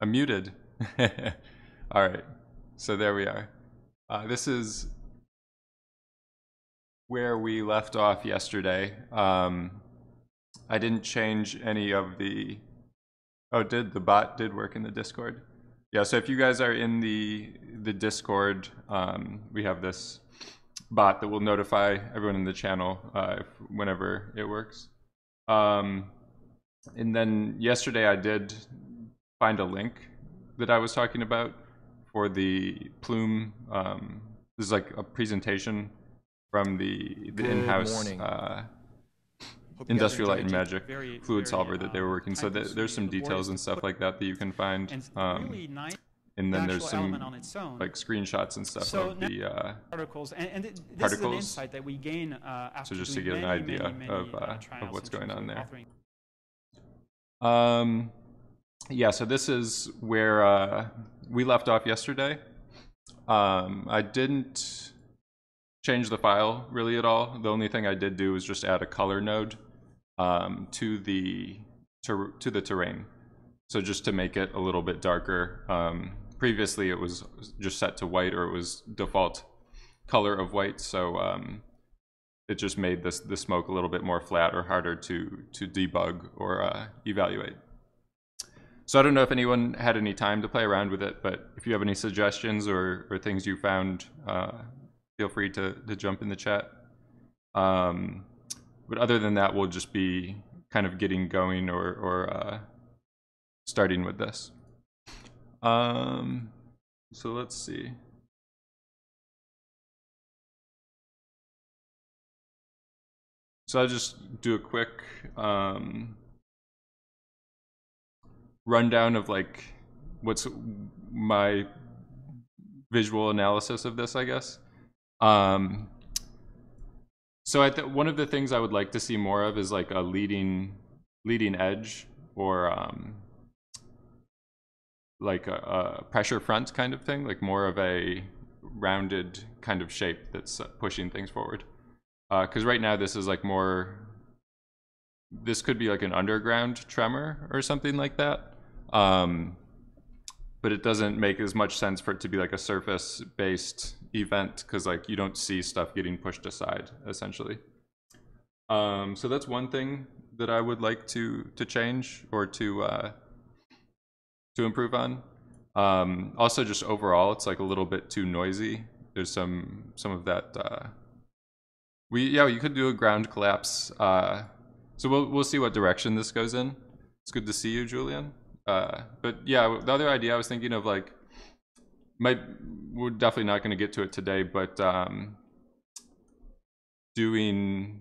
I'm muted. All right, so there we are. This is where we left off yesterday. I didn't change any of the... Oh, the bot did work in the Discord? Yeah, so if you guys are in the Discord, we have this bot that will notify everyone in the channel whenever it works. And then yesterday I did find a link that I was talking about for the plume. This is like a presentation from the in-house Industrial Light and Magic fluid solver that they were working. So there's some details and stuff like that that you can find. And then there's some like screenshots and stuff of the particles. This particles. Is an insight that we gain after so just to doing get an idea of what's going on there. Yeah, so this is where we left off yesterday. I didn't change the file really at all. The only thing I did do was just add a color node to the terrain. So just to make it a little bit darker. Previously it was just set to white, or it was default color of white. So it just made the smoke a little bit more flat or harder to debug or evaluate. So I don't know if anyone had any time to play around with it, but if you have any suggestions or things you found, feel free to jump in the chat. But other than that, we'll just be kind of getting going or starting with this. So let's see. So I'll just do a quick rundown of like what's my visual analysis of this, I guess. So one of the things I would like to see more of is like a leading edge, or like a pressure front kind of thing, like more of a rounded kind of shape that's pushing things forward. Because right now this is like this could be like an underground tremor or something like that. But it doesn't make as much sense for it to be like a surface-based event, because like you don't see stuff getting pushed aside, essentially. So that's one thing that I would like to change or to improve on. Also, just overall, it's like a little bit too noisy. There's some of that. You could do a ground collapse. So we'll see what direction this goes in. It's good to see you, Julian. But yeah, the other idea I was thinking of, like, we're definitely not going to get to it today, but doing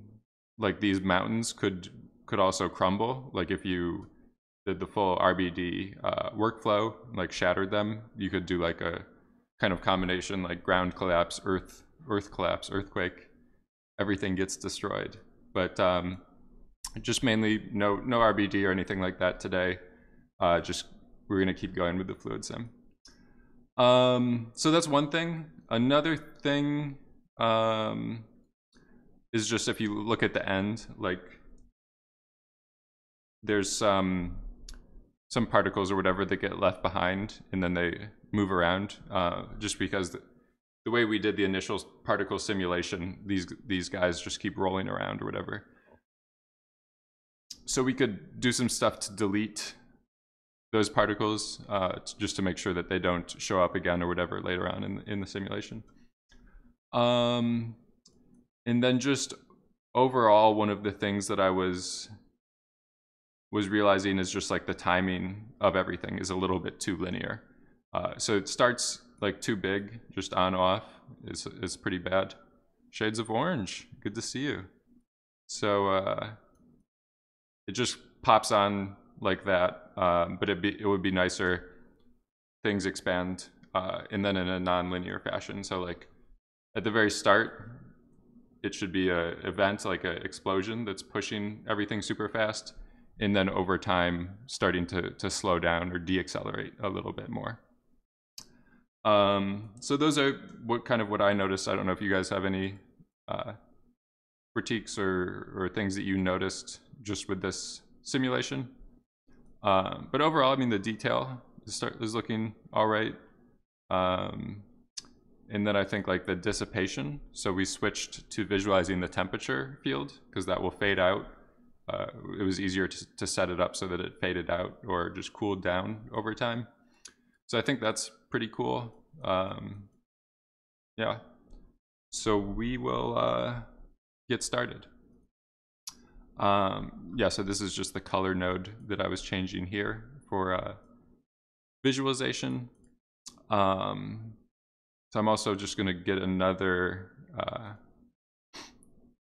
like these mountains could also crumble. Like if you did the full RBD workflow, like shattered them, you could do like a kind of combination, like ground collapse, earth collapse, earthquake, everything gets destroyed. But just mainly no RBD or anything like that today. Just we're gonna keep going with the fluid sim. So that's one thing. Another thing is just if you look at the end, like there's some particles or whatever that get left behind and then they move around, just because the way we did the initial particle simulation, these guys just keep rolling around or whatever. So we could do some stuff to delete those particles, just to make sure that they don't show up again or whatever later on in the simulation. And then just overall, one of the things that I was realizing is just like the timing of everything is a little bit too linear. So it starts like too big, just on off is pretty bad. Shades of Orange, good to see you. So it just pops on like that, but it would be nicer things expand, and then in a non-linear fashion. So like at the very start, it should be a event, like an explosion that's pushing everything super fast, and then over time starting to slow down or deaccelerate a little bit more. So those are what I noticed. I don't know if you guys have any critiques or things that you noticed just with this simulation. But overall, I mean, the detail is looking all right. And then I think like the dissipation. So we switched to visualizing the temperature field because that will fade out. It was easier to set it up so that it faded out or just cooled down over time. So I think that's pretty cool. Yeah. So we will get started. Yeah, so this is just the color node that I was changing here for visualization. So I'm also just going to get another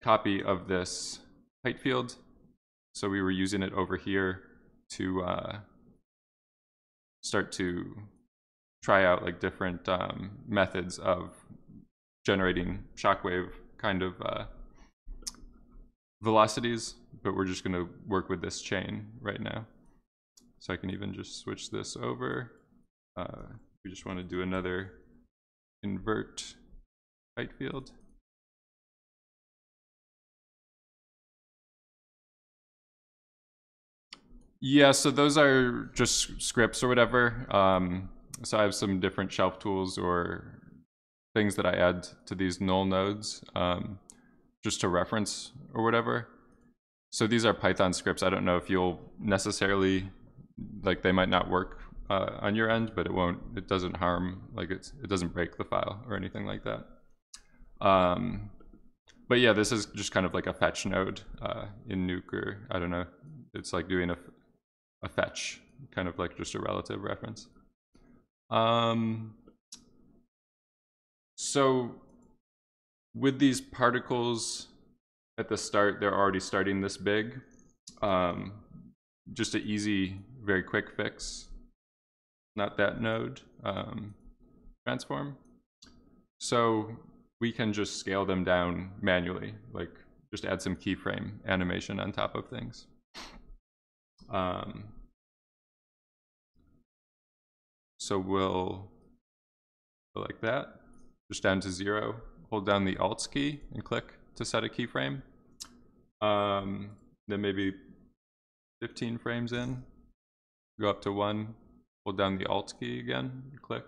copy of this height field. So we were using it over here to start to try out like different methods of generating shockwave kind of velocities, but we're just going to work with this chain right now. So I can even just switch this over. We just want to do another invert height field. Yeah, so those are just scripts or whatever. So I have some different shelf tools or things that I add to these null nodes just to reference or whatever. So these are Python scripts. I don't know if you'll necessarily, like they might not work on your end, but it doesn't harm, like it doesn't break the file or anything like that. But yeah, this is just kind of like a fetch node in Nuke, or I don't know. It's like doing a fetch, kind of like just a relative reference. So with these particles at the start, they're already starting this big. Just an easy, very quick fix. Not that node transform. So we can just scale them down manually, like just add some keyframe animation on top of things. So we'll go like that, just down to 0. Hold down the Alt key and click to set a keyframe. Then maybe 15 frames in, go up to 1, hold down the Alt key again, click,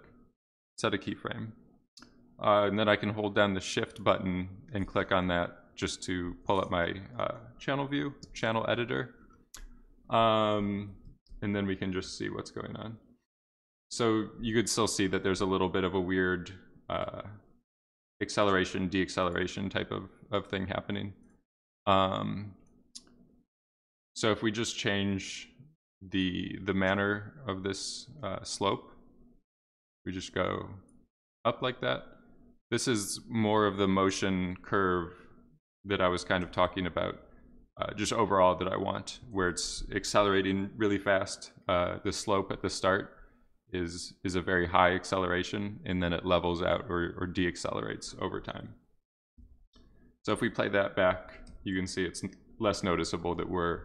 set a keyframe. And then I can hold down the Shift button and click on that just to pull up my channel view, channel editor. And then we can just see what's going on. So you could still see that there's a little bit of a weird acceleration, deacceleration type of thing happening. So if we just change the manner of this slope, we just go up like that. This is more of the motion curve that I was kind of talking about, just overall that I want, where it's accelerating really fast. The slope at the start is a very high acceleration, and then it levels out or deaccelerates over time. So if we play that back, you can see it's less noticeable that we're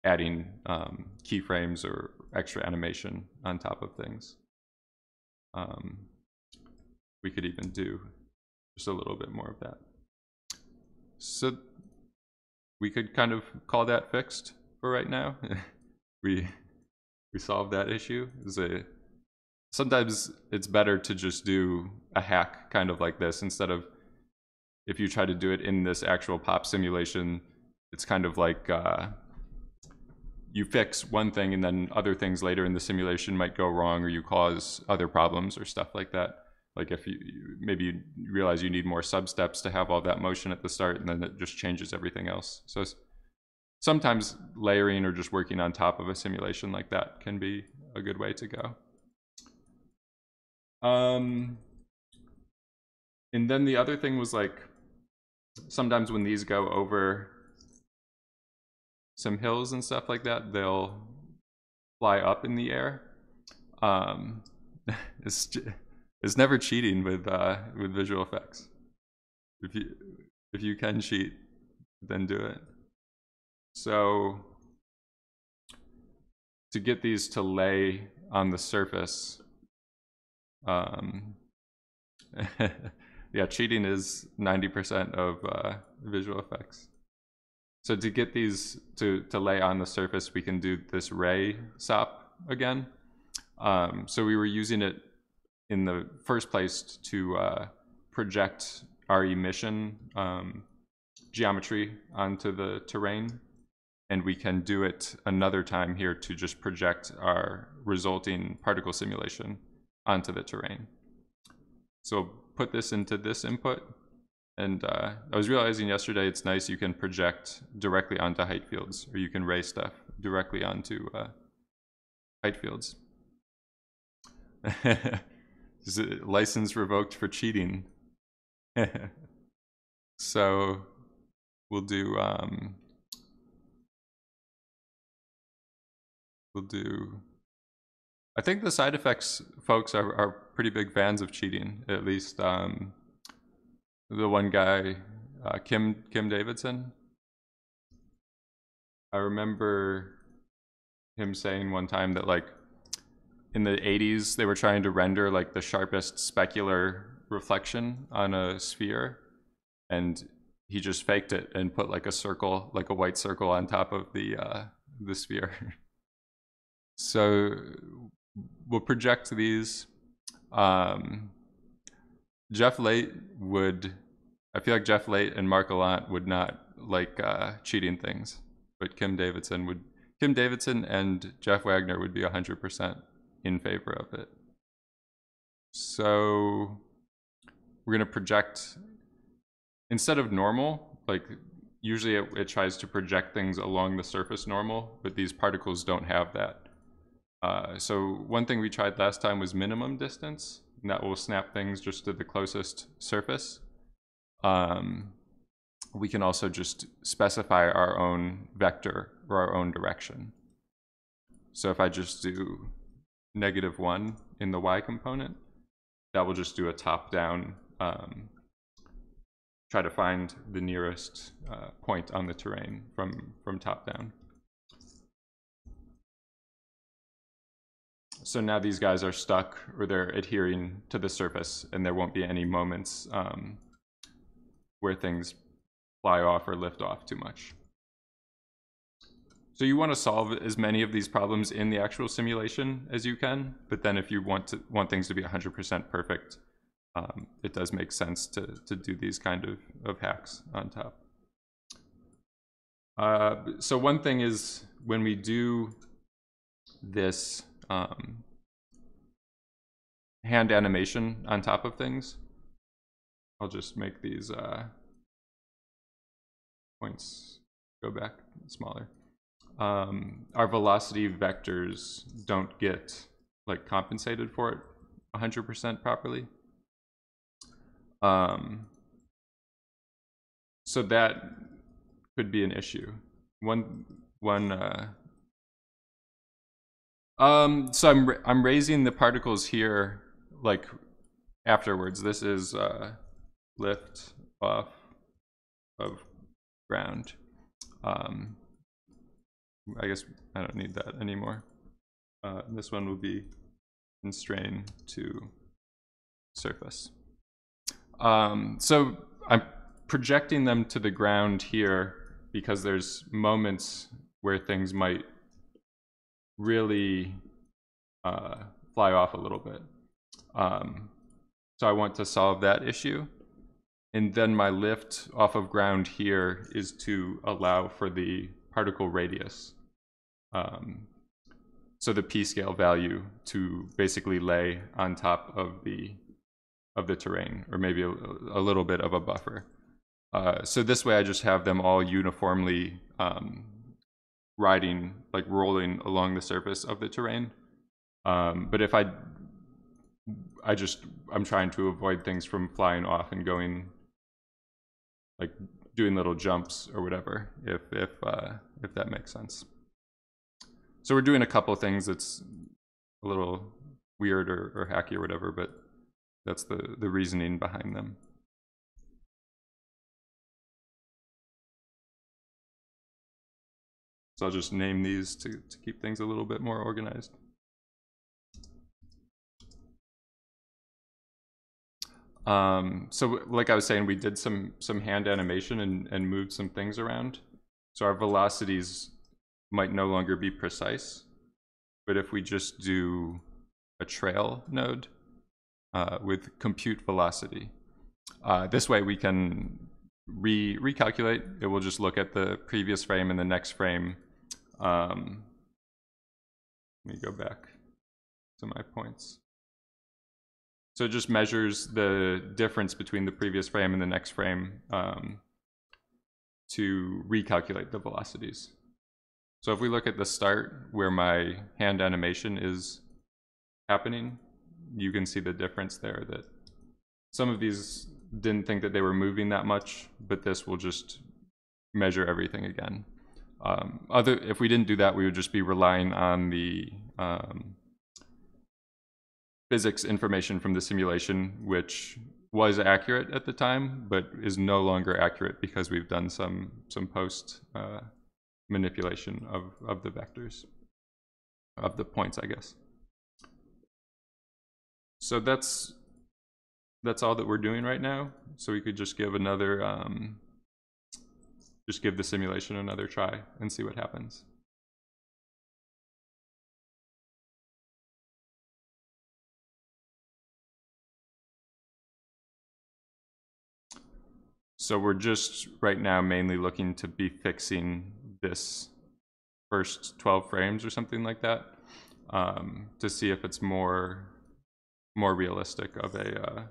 adding keyframes or extra animation on top of things. We could even do just a little bit more of that. So we could kind of call that fixed for right now. we solved that issue. Sometimes it's better to just do a hack kind of like this instead of, if you try to do it in this actual pop simulation, it's kind of like you fix one thing and then other things later in the simulation might go wrong, or you cause other problems or stuff like that. Like if maybe you realize you need more sub-steps to have all that motion at the start, and then it just changes everything else. So sometimes layering or just working on top of a simulation like that can be a good way to go. And then the other thing was like, sometimes when these go over some hills and stuff like that, they'll fly up in the air. It's never cheating with visual effects. If you can cheat, then do it. So to get these to lay on the surface, yeah, cheating is 90% of visual effects. So to get these to lay on the surface, we can do this ray SOP again. So we were using it in the first place to project our emission geometry onto the terrain. And we can do it another time here to just project our resulting particle simulation onto the terrain. So put this into this input. And I was realizing yesterday it's nice you can project directly onto height fields, or you can ray stuff directly onto height fields. Is it license revoked for cheating? So we'll do I think the side effects folks are pretty big fans of cheating, at least the one guy, Kim Davidson. I remember him saying one time that like in the 80s they were trying to render like the sharpest specular reflection on a sphere, and he just faked it and put like a circle, like a white circle on top of the sphere. So we'll project these. Jeff Late would, I feel like Jeff Late and Mark Gallant would not like cheating things, but Kim Davidson and Jeff Wagner would be 100% in favor of it. So we're going to project, instead of normal, like usually it tries to project things along the surface normal, but these particles don't have that. So one thing we tried last time was minimum distance, and that will snap things just to the closest surface. We can also just specify our own vector or our own direction. So if I just do -1 in the y component, that will just do a top-down, try to find the nearest point on the terrain from top down. So now these guys are stuck, or they're adhering to the surface, and there won't be any moments where things fly off or lift off too much. So you want to solve as many of these problems in the actual simulation as you can, but then if you want things to be 100% perfect, it does make sense to do these kind of hacks on top. So one thing is, when we do this hand animation on top of things, I'll just make these points go back smaller. Our velocity vectors don't get like compensated for it 100% properly. So that could be an issue. So I'm raising the particles here like afterwards. This is lift off of ground. I guess I don't need that anymore. This one will be constrain to surface. So I'm projecting them to the ground here because there's moments where things might really fly off a little bit. So I want to solve that issue. And then my lift off of ground here is to allow for the particle radius. So the p-scale value to basically lay on top of the terrain, or maybe a little bit of a buffer. So this way I just have them all uniformly riding, like rolling along the surface of the terrain. But if I'm trying to avoid things from flying off and going, like doing little jumps or whatever, if that makes sense. So we're doing a couple things that's a little weird or hacky or whatever, but that's the reasoning behind them. So I'll just name these to keep things a little bit more organized. So like I was saying, we did some hand animation and moved some things around. So our velocities might no longer be precise, but if we just do trail node with compute velocity. This way we can recalculate. It will just look at the previous frame and the next frame. Let me go back to my points. So it just measures the difference between the previous frame and the next frame to recalculate the velocities. So if we look at the start where my hand animation is happening, you can see the difference there, that some of these didn't think that they were moving that much, but this will just measure everything again. If we didn't do that, we would just be relying on the physics information from the simulation, which was accurate at the time, but is no longer accurate because we've done some post manipulation of the vectors, of the points, I guess. So that's all that we're doing right now. So we could just give another, just give the simulation another try and see what happens. So we're just right now mainly looking to be fixing this first 12 frames or something like that, to see if it's more realistic of a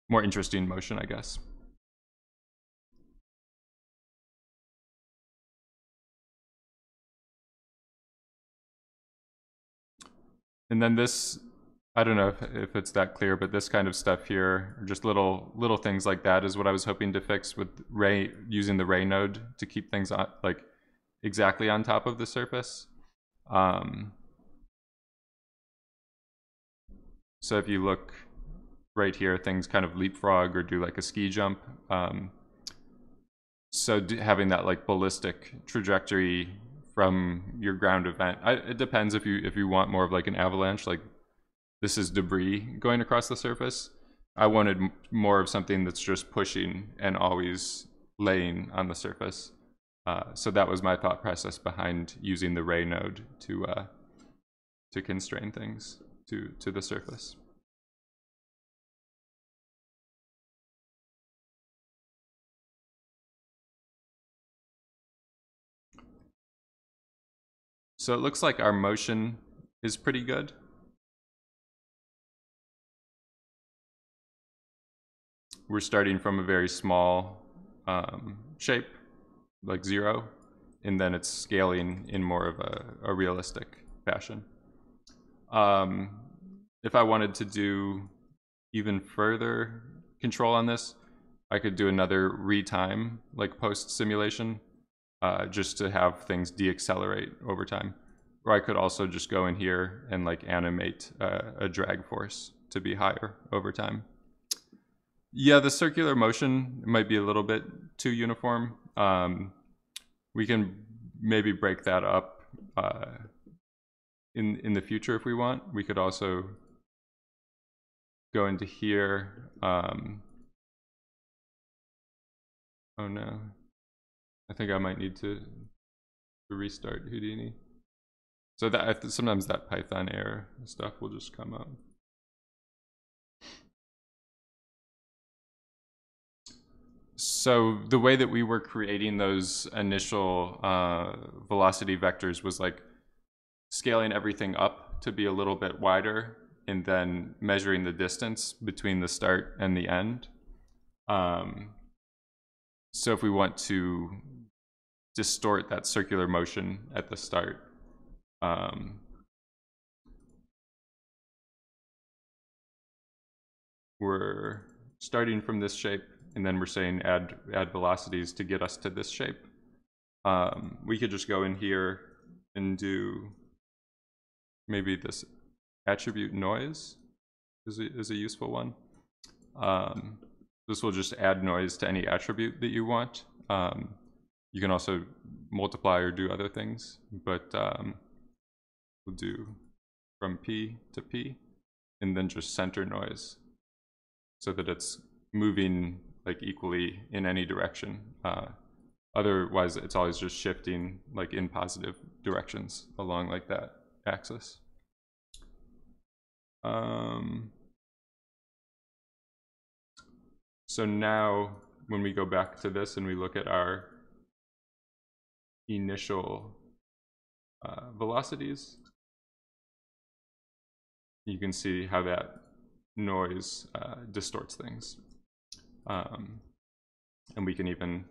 more interesting motion, I guess. And then this, I don't know if it's that clear, but this kind of stuff here, just little things like that, is what I was hoping to fix with ray, using the ray node to keep things on, like, exactly on top of the surface. So if you look right here, things kind of leapfrog or do like a ski jump. So having that like ballistic trajectory from your ground event, it depends if you want more of like an avalanche, like this is debris going across the surface. I wanted more of something that's just pushing and always laying on the surface. So that was my thought process behind using the ray node to constrain things to the surface. So it looks like our motion is pretty good. We're starting from a very small shape, like 0, and then it's scaling in more of a realistic fashion. If I wanted to do even further control on this, I could do another retime, like post simulation, just to have things deaccelerate over time. Or I could also just go in here and like animate a drag force to be higher over time. Yeah, the circular motion might be a little bit too uniform. We can maybe break that up in the future if we want. We could also go into here. Oh no, I think I might need to restart Houdini. So that sometimes that Python error stuff will just come up. So the way that we were creating those initial velocity vectors was like scaling everything up to be a little bit wider and then measuring the distance between the start and the end. So if we want to distort that circular motion at the start, we're starting from this shape, and then we're saying add velocities to get us to this shape. We could just go in here and do maybe this attribute noise is a useful one. This will just add noise to any attribute that you want. You can also multiply or do other things, but we'll do from P to P, and then just center noise so that it's moving like equally in any direction. Otherwise, it's always just shifting like in positive directions along like that axis. So now when we go back to this and we look at our initial velocities, you can see how that noise distorts things. And we can even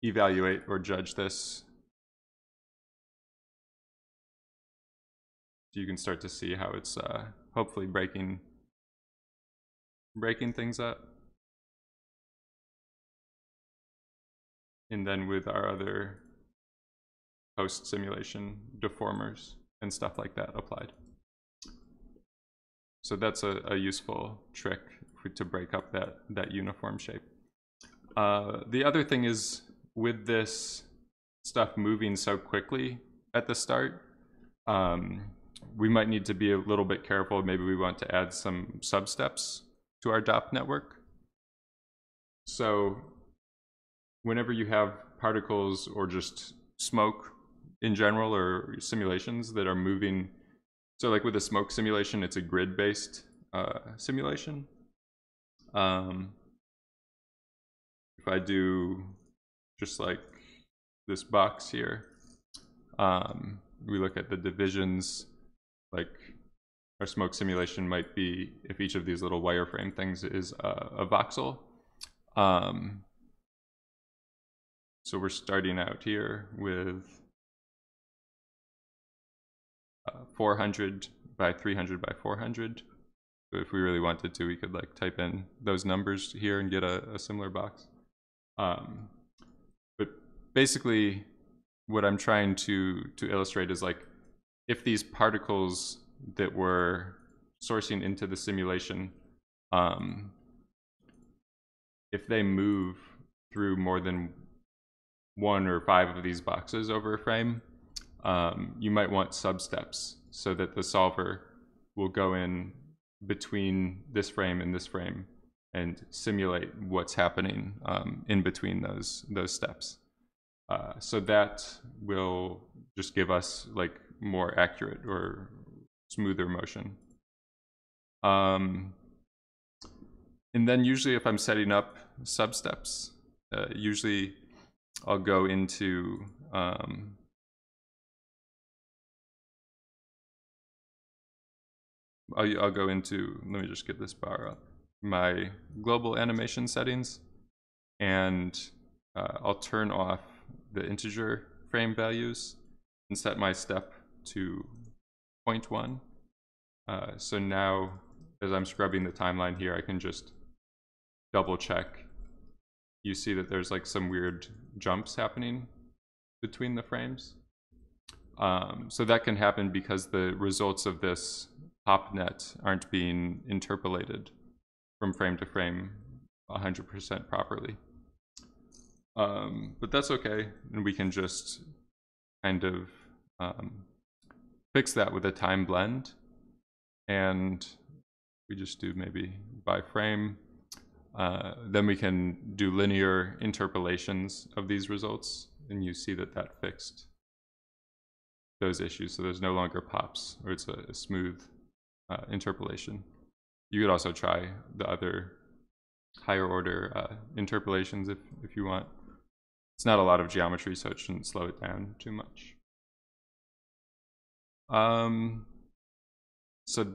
evaluate or judge this. You can start to see how it's hopefully breaking things up. And then with our other post simulation deformers and stuff like that applied. So that's a useful trick to break up that uniform shape. The other thing is, with this stuff moving so quickly at the start, we might need to be a little bit careful. Maybe we want to add some substeps to our DOP network. So whenever you have particles or just smoke in general, or simulations that are moving, so like with a smoke simulation, it's a grid-based simulation. If I do just like this box here, we look at the divisions, like our smoke simulation might be if each of these little wireframe things is a voxel. So we're starting out here with 400 by 300 by 400. So if we really wanted to, we could like type in those numbers here and get a similar box. But basically, what I'm trying to illustrate is like, if these particles that we're sourcing into the simulation, if they move through more than 1 or 5 of these boxes over a frame, you might want substeps so that the solver will go in between this frame and this frame and simulate what's happening in between those steps. So that will just give us like more accurate or smoother motion. And then usually if I'm setting up substeps, usually I'll go into I'll go into, let me just get this bar up, my global animation settings, and I'll turn off the integer frame values and set my step to 0.1. So now, as I'm scrubbing the timeline here, I can just double check. You see that there's like some weird jumps happening between the frames. So that can happen because the results of this HopNet aren't being interpolated from frame to frame 100% properly. But that's okay, and we can just kind of fix that with a time blend. And we just do maybe by frame. Then we can do linear interpolations of these results, and you see that that fixed those issues. So there's no longer pops, or it's a smooth interpolation. You could also try the other higher order interpolations if you want. It's not a lot of geometry, so it shouldn't slow it down too much. So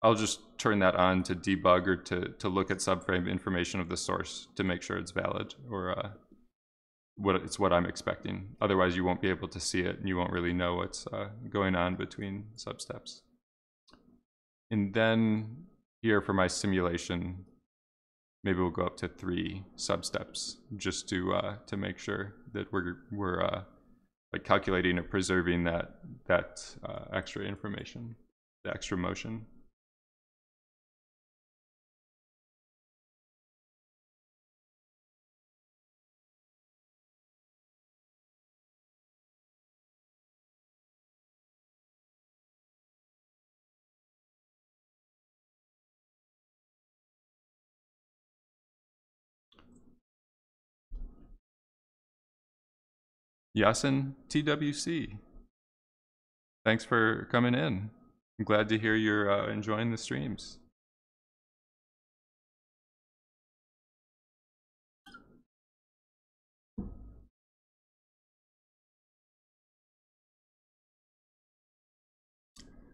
I'll just turn that on to debug or to look at subframe information of the source to make sure it's valid, or what I'm expecting. Otherwise, you won't be able to see it, and you won't really know what's going on between substeps. And then here for my simulation, maybe we'll go up to 3 substeps just to make sure that we're like calculating or preserving that extra information, the extra motion. Yasin TWC. Thanks for coming in. I'm glad to hear you're enjoying the streams.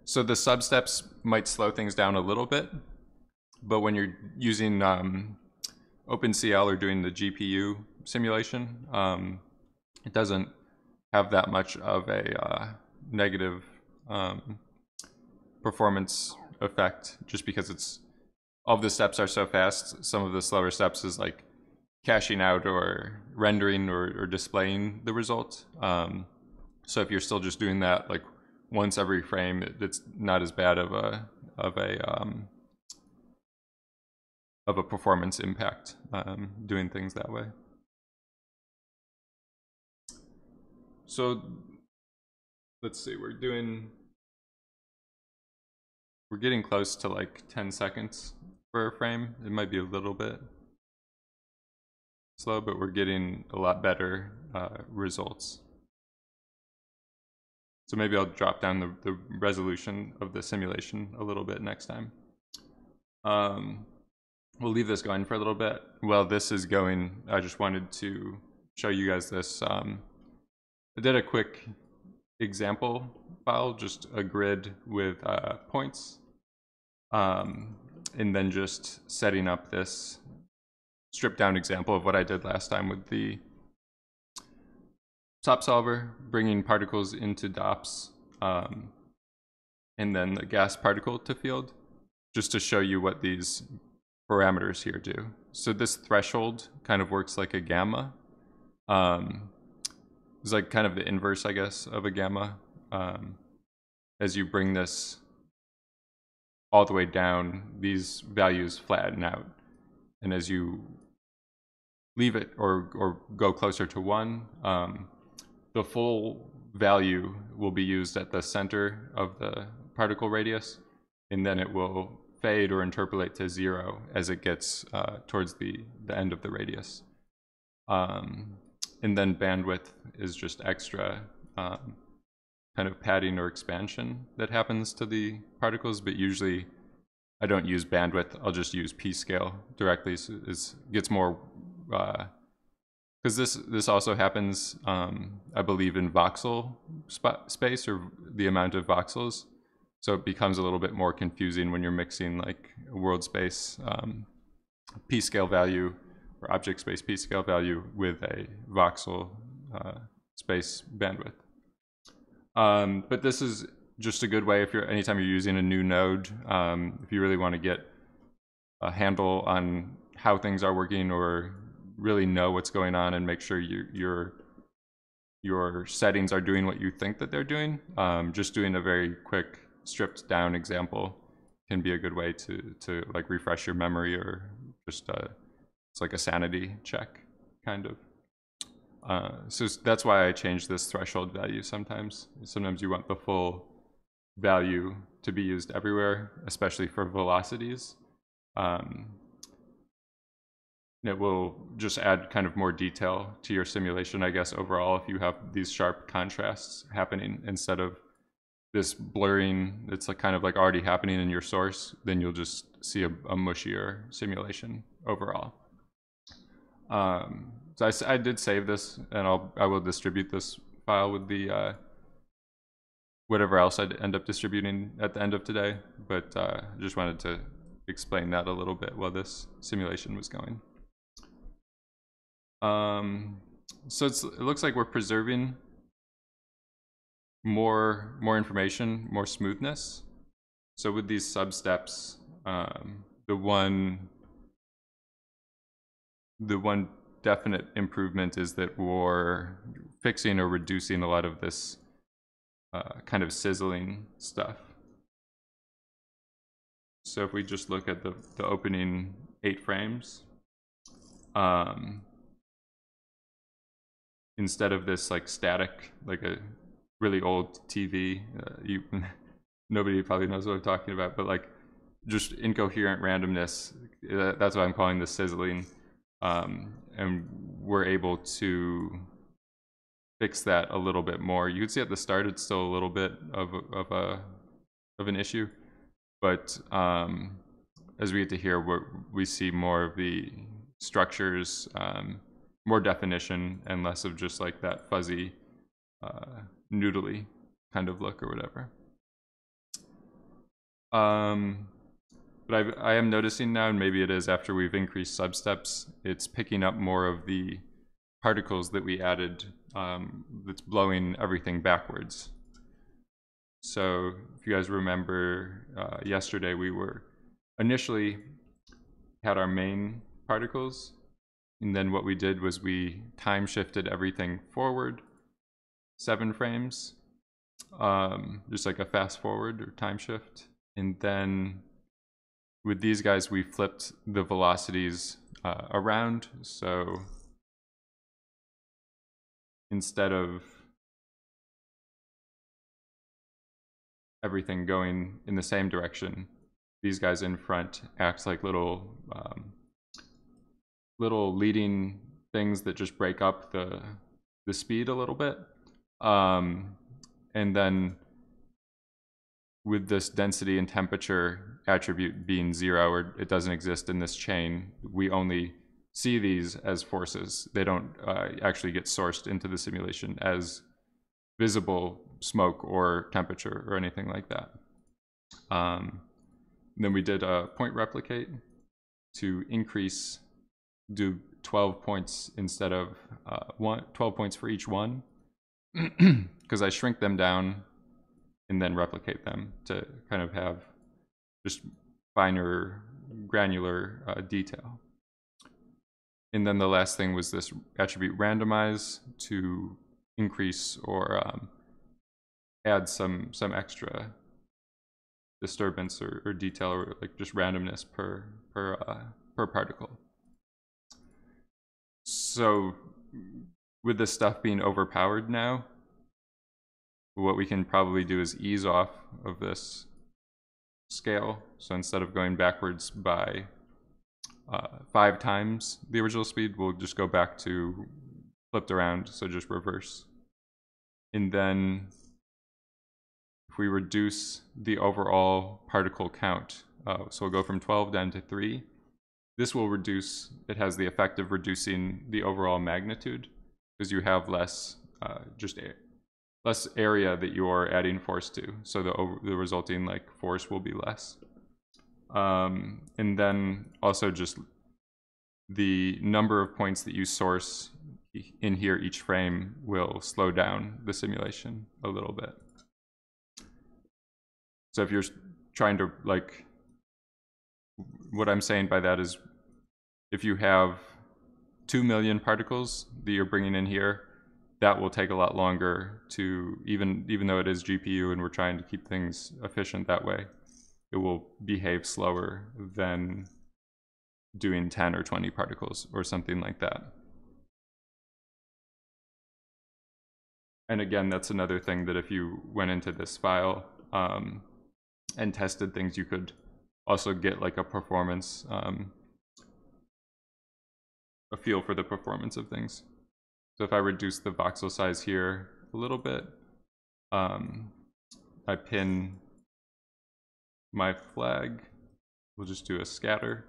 So the substeps might slow things down a little bit, but when you're using OpenCL or doing the GPU simulation, it doesn't have that much of a negative performance effect, just because it's all of the steps are so fast. Some of the slower steps is like caching out or rendering or displaying the result. So if you're still just doing that like once every frame, it's not as bad of a performance impact doing things that way. So let's see, we're getting close to like 10 seconds for a frame. It might be a little bit slow, but we're getting a lot better results. So maybe I'll drop down the resolution of the simulation a little bit next time. We'll leave this going for a little bit. While this is going, I just wanted to show you guys this. I did a quick example file, just a grid with points, and then just setting up this stripped down example of what I did last time with the top solver, bringing particles into DOPS, and then the gas particle to field, just to show you what these parameters here do. So this threshold kind of works like a gamma. It's like kind of the inverse, I guess, of a gamma. As you bring this all the way down, these values flatten out. And as you leave it or go closer to 1, the full value will be used at the center of the particle radius, and then it will fade or interpolate to 0 as it gets towards the end of the radius. And then bandwidth is just extra kind of padding or expansion that happens to the particles, but usually I don't use bandwidth. I'll just use p-scale directly. So it gets more, because this also happens, I believe, in voxel space, or the amount of voxels. So it becomes a little bit more confusing when you're mixing like a world space p-scale value or object space p-scale value with a voxel space bandwidth. But this is just a good way if anytime you're using a new node, if you really want to get a handle on how things are working or really know what's going on and make sure your settings are doing what you think that they're doing. Just doing a very quick stripped down example can be a good way to like refresh your memory, or just it's like a sanity check kind of. So that's why I change this threshold value sometimes. Sometimes you want the full value to be used everywhere, especially for velocities. It will just add kind of more detail to your simulation, I guess, overall, if you have these sharp contrasts happening instead of this blurring that's like kind of like already happening in your source. Then you'll just see a mushier simulation overall. So I did save this, and I will distribute this file with the whatever else I'd end up distributing at the end of today. But just wanted to explain that a little bit while this simulation was going. So it looks like we're preserving more information, more smoothness. So with these sub-steps, the one definite improvement is that we're fixing or reducing a lot of this kind of sizzling stuff. So if we just look at the opening 8 frames, instead of this like static, like a really old TV, nobody probably knows what I'm talking about, but like just incoherent randomness, that's what I'm calling the sizzling. And we're able to fix that a little bit more. You can see at the start it's still a little bit of an issue, but as we get to here, we see more of the structures, more definition, and less of just like that fuzzy, noodly kind of look or whatever. But I am noticing now, and maybe it is after we've increased substeps, it's picking up more of the particles that we added, that's blowing everything backwards. So if you guys remember, yesterday we were initially had our main particles, and then what we did was we time shifted everything forward 7 frames, just like a fast forward or time shift. And then with these guys, we flipped the velocities around. So instead of everything going in the same direction, these guys in front act like little leading things that just break up the speed a little bit. And then with this density and temperature attribute being 0, or it doesn't exist in this chain, we only see these as forces. They don't actually get sourced into the simulation as visible smoke or temperature or anything like that. Then we did a point replicate to increase, do 12 points instead of 12 points for each one, because I shrink them down and then replicate them to kind of have just finer granular detail. And then the last thing was this attribute randomize to increase or add some extra disturbance or detail, or like just randomness per particle. So with this stuff being overpowered now, what we can probably do is ease off of this scale. So instead of going backwards by 5 times the original speed, we'll just go back to flipped around, so just reverse. And then if we reduce the overall particle count, so we'll go from 12 down to 3, this will reduce, it has the effect of reducing the overall magnitude, because you have less less area that you're adding force to, so the resulting like force will be less. And then also just the number of points that you source in here each frame will slow down the simulation a little bit. So if you're trying to, like, what I'm saying by that is if you have 2 million particles that you're bringing in here, that will take a lot longer to, even though it is GPU and we're trying to keep things efficient that way, it will behave slower than doing 10 or 20 particles or something like that. And again, that's another thing that if you went into this file and tested things, you could also get like a performance, a feel for the performance of things. So if I reduce the voxel size here a little bit, I pin my flag, we'll just do a scatter.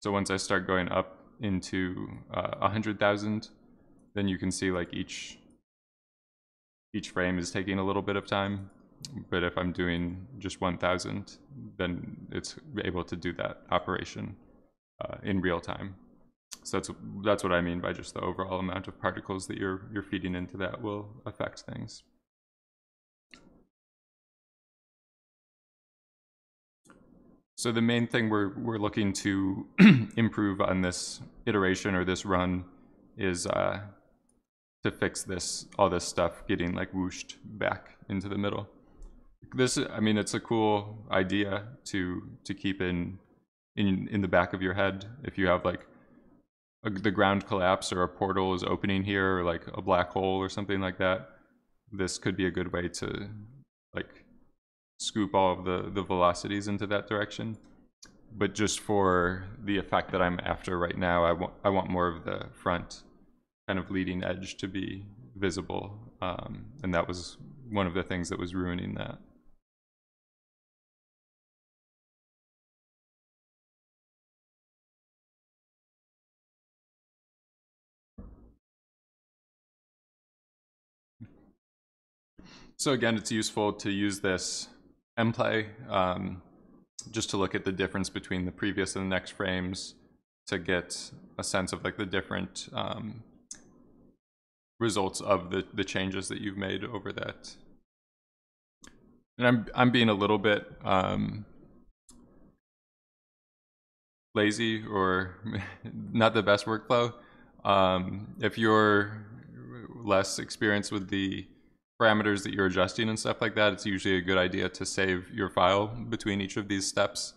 So once I start going up into 100,000, then you can see like each frame is taking a little bit of time. But if I'm doing just 1,000, then it's able to do that operation in real time. So that's what I mean by just the overall amount of particles that you're feeding into that will affect things. So the main thing we're looking to improve on this iteration or this run is to fix all this stuff getting like whooshed back into the middle. This, I mean, it's a cool idea to keep in the back of your head. If you have like the ground collapse or a portal is opening here, or like a black hole or something like that, this could be a good way to like scoop all of the velocities into that direction. But just for the effect that I'm after right now, I want more of the front kind of leading edge to be visible, and that was one of the things that was ruining that. So again, it's useful to use this mplay just to look at the difference between the previous and the next frames to get a sense of like the different results of the changes that you've made over that. And I'm being a little bit lazy or not the best workflow. If you're less experienced with the parameters that you're adjusting and stuff like that, it's usually a good idea to save your file between each of these steps,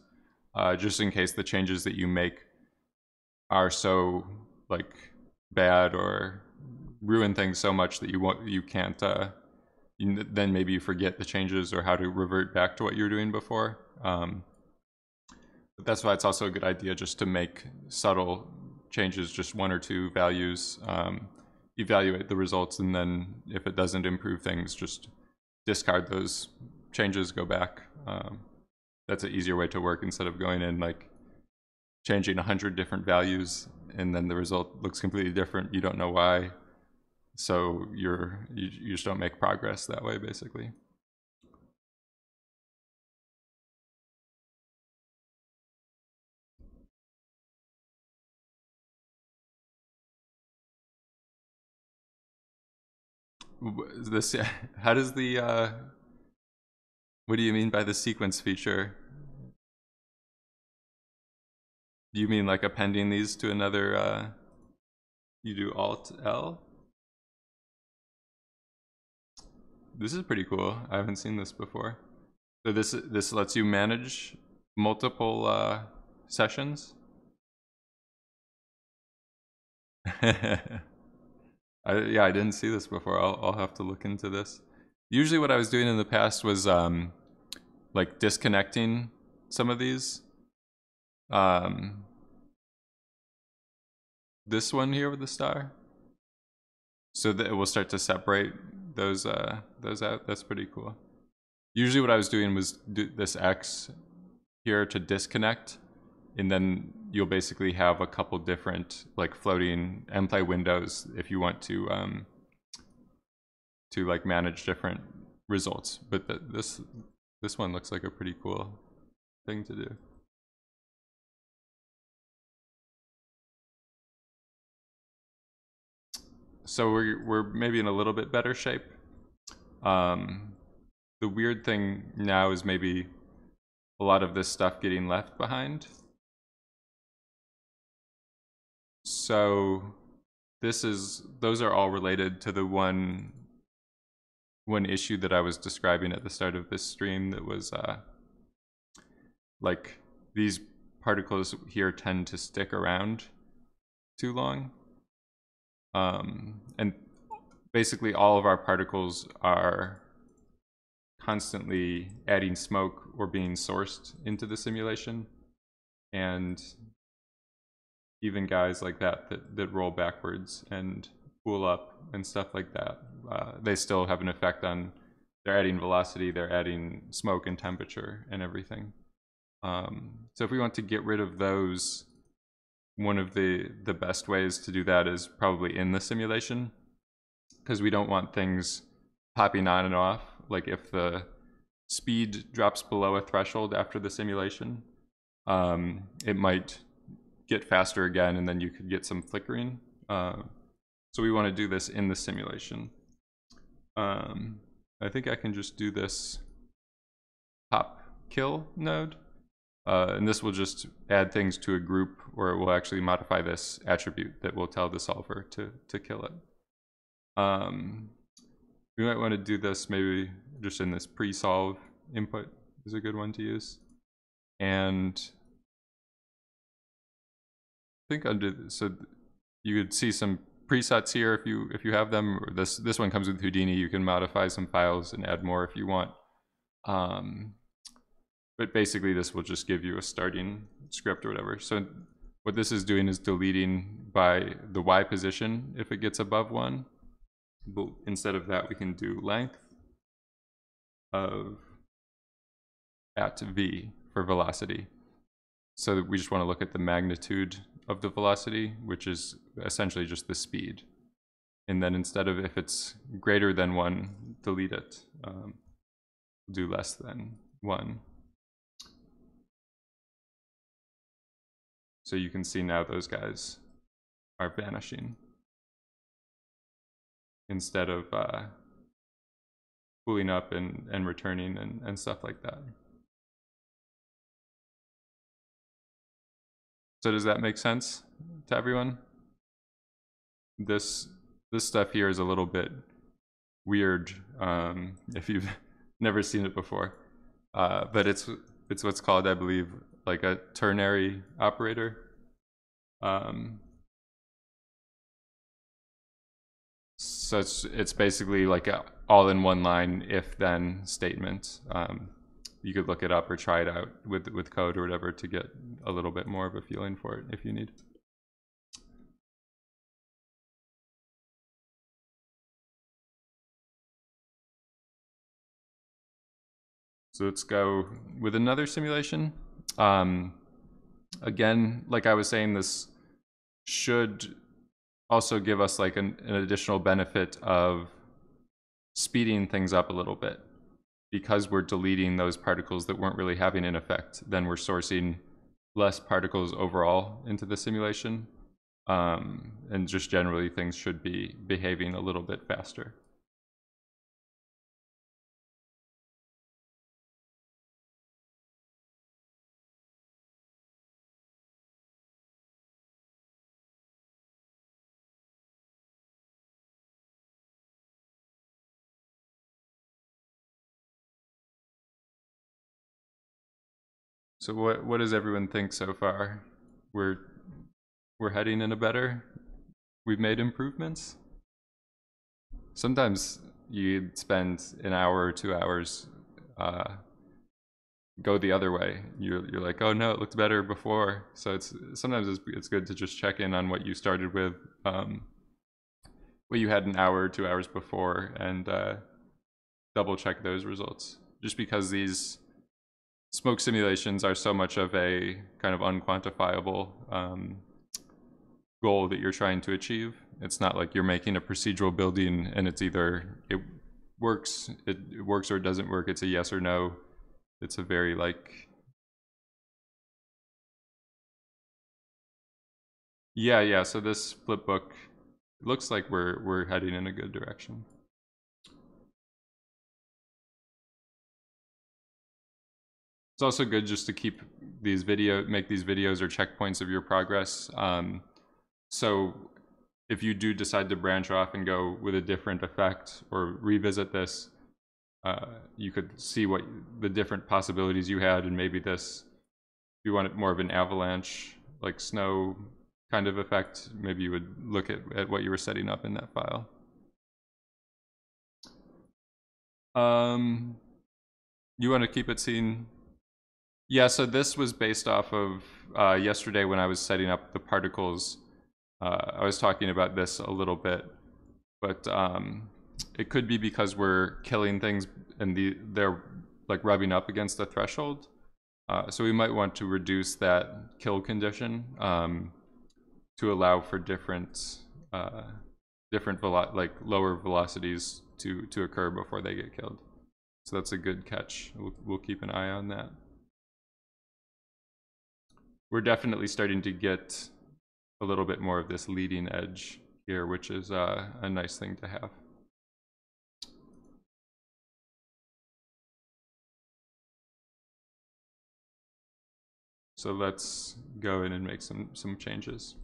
just in case the changes that you make are so like bad or ruin things so much that you can't then maybe you forget the changes or how to revert back to what you were doing before. But that's why it's also a good idea just to make subtle changes, just 1 or 2 values, evaluate the results, and then if it doesn't improve things, just discard those changes, go back. That's an easier way to work instead of going in like changing 100 different values and then the result looks completely different. You don't know why. So you just don't make progress that way, basically. This, how does the what do you mean by the sequence feature? Do you mean like appending these to another you do Alt L? This is pretty cool. I haven't seen this before. So this lets you manage multiple sessions. Yeah, I didn't see this before. I'll have to look into this. Usually what I was doing in the past was like disconnecting some of these. This one here with the star. So that it will start to separate those out. That's pretty cool. Usually what I was doing was do this X here to disconnect, and then you'll basically have a couple different like floating mplay windows if you want to like manage different results. But this one looks like a pretty cool thing to do. So we're maybe in a little bit better shape. The weird thing now is maybe a lot of this stuff getting left behind. So those are all related to the one issue that I was describing at the start of this stream, that was like these particles here tend to stick around too long. And basically all of our particles are constantly adding smoke or being sourced into the simulation. And even guys like that roll backwards and spool up and stuff like that, they still have an effect on, they're adding velocity, they're adding smoke and temperature and everything. So if we want to get rid of those, one of the best ways to do that is probably in the simulation, because we don't want things popping on and off. Like if the speed drops below a threshold after the simulation, it might get faster again, and then you could get some flickering. So we want to do this in the simulation. I think I can just do this pop kill node. And this will just add things to a group, or it will actually modify this attribute that will tell the solver to kill it. We might want to do this maybe just in this pre-solve input is a good one to use. And I think under, so you could see some presets here if you have them. This one comes with Houdini. You can modify some files and add more if you want. But basically this will just give you a starting script or whatever. So what this is doing is deleting by the Y position if it gets above 1. But instead of that, we can do length of at V for velocity. So we just want to look at the magnitude of the velocity, which is essentially just the speed. And then instead of if it's greater than 1, delete it. Do less than 1. So you can see now those guys are vanishing instead of pulling up and returning and stuff like that. So does that make sense to everyone? This stuff here is a little bit weird if you've never seen it before, but it's what's called, I believe, like a ternary operator. So it's basically like a all-in-one line if-then statement. You could look it up or try it out with code or whatever to get a little bit more of a feeling for it if you need. So let's go with another simulation. Again, like I was saying, this should also give us like an additional benefit of speeding things up a little bit. Because we're deleting those particles that weren't really having an effect, then we're sourcing less particles overall into the simulation. And just generally things should be behaving a little bit faster. So what does everyone think so far? We're heading in a better. We've made improvements. Sometimes you spend an hour or 2 hours go the other way. You're like, oh no, it looked better before. So sometimes it's good to just check in on what you started with, what you had an hour or 2 hours before, and double check those results. Just because these smoke simulations are so much of a kind of unquantifiable goal that you're trying to achieve. It's not like you're making a procedural building and it's either it works or it doesn't work. It's a yes or no. It's a very like, yeah. So this flipbook looks like we're heading in a good direction. It's also good just to keep make these videos or checkpoints of your progress. So if you do decide to branch off and go with a different effect or revisit this, you could see what the different possibilities you had, and maybe this, if you want more of an avalanche, like snow kind of effect, maybe you would look at what you were setting up in that file. You want to keep it seen? Yeah, so this was based off of yesterday when I was setting up the particles. I was talking about this a little bit, but it could be because we're killing things and they're like rubbing up against the threshold. So we might want to reduce that kill condition to allow for different lower velocities to occur before they get killed. So that's a good catch. We'll keep an eye on that. We're definitely starting to get a little bit more of this leading edge here, which is a nice thing to have. So let's go in and make some changes.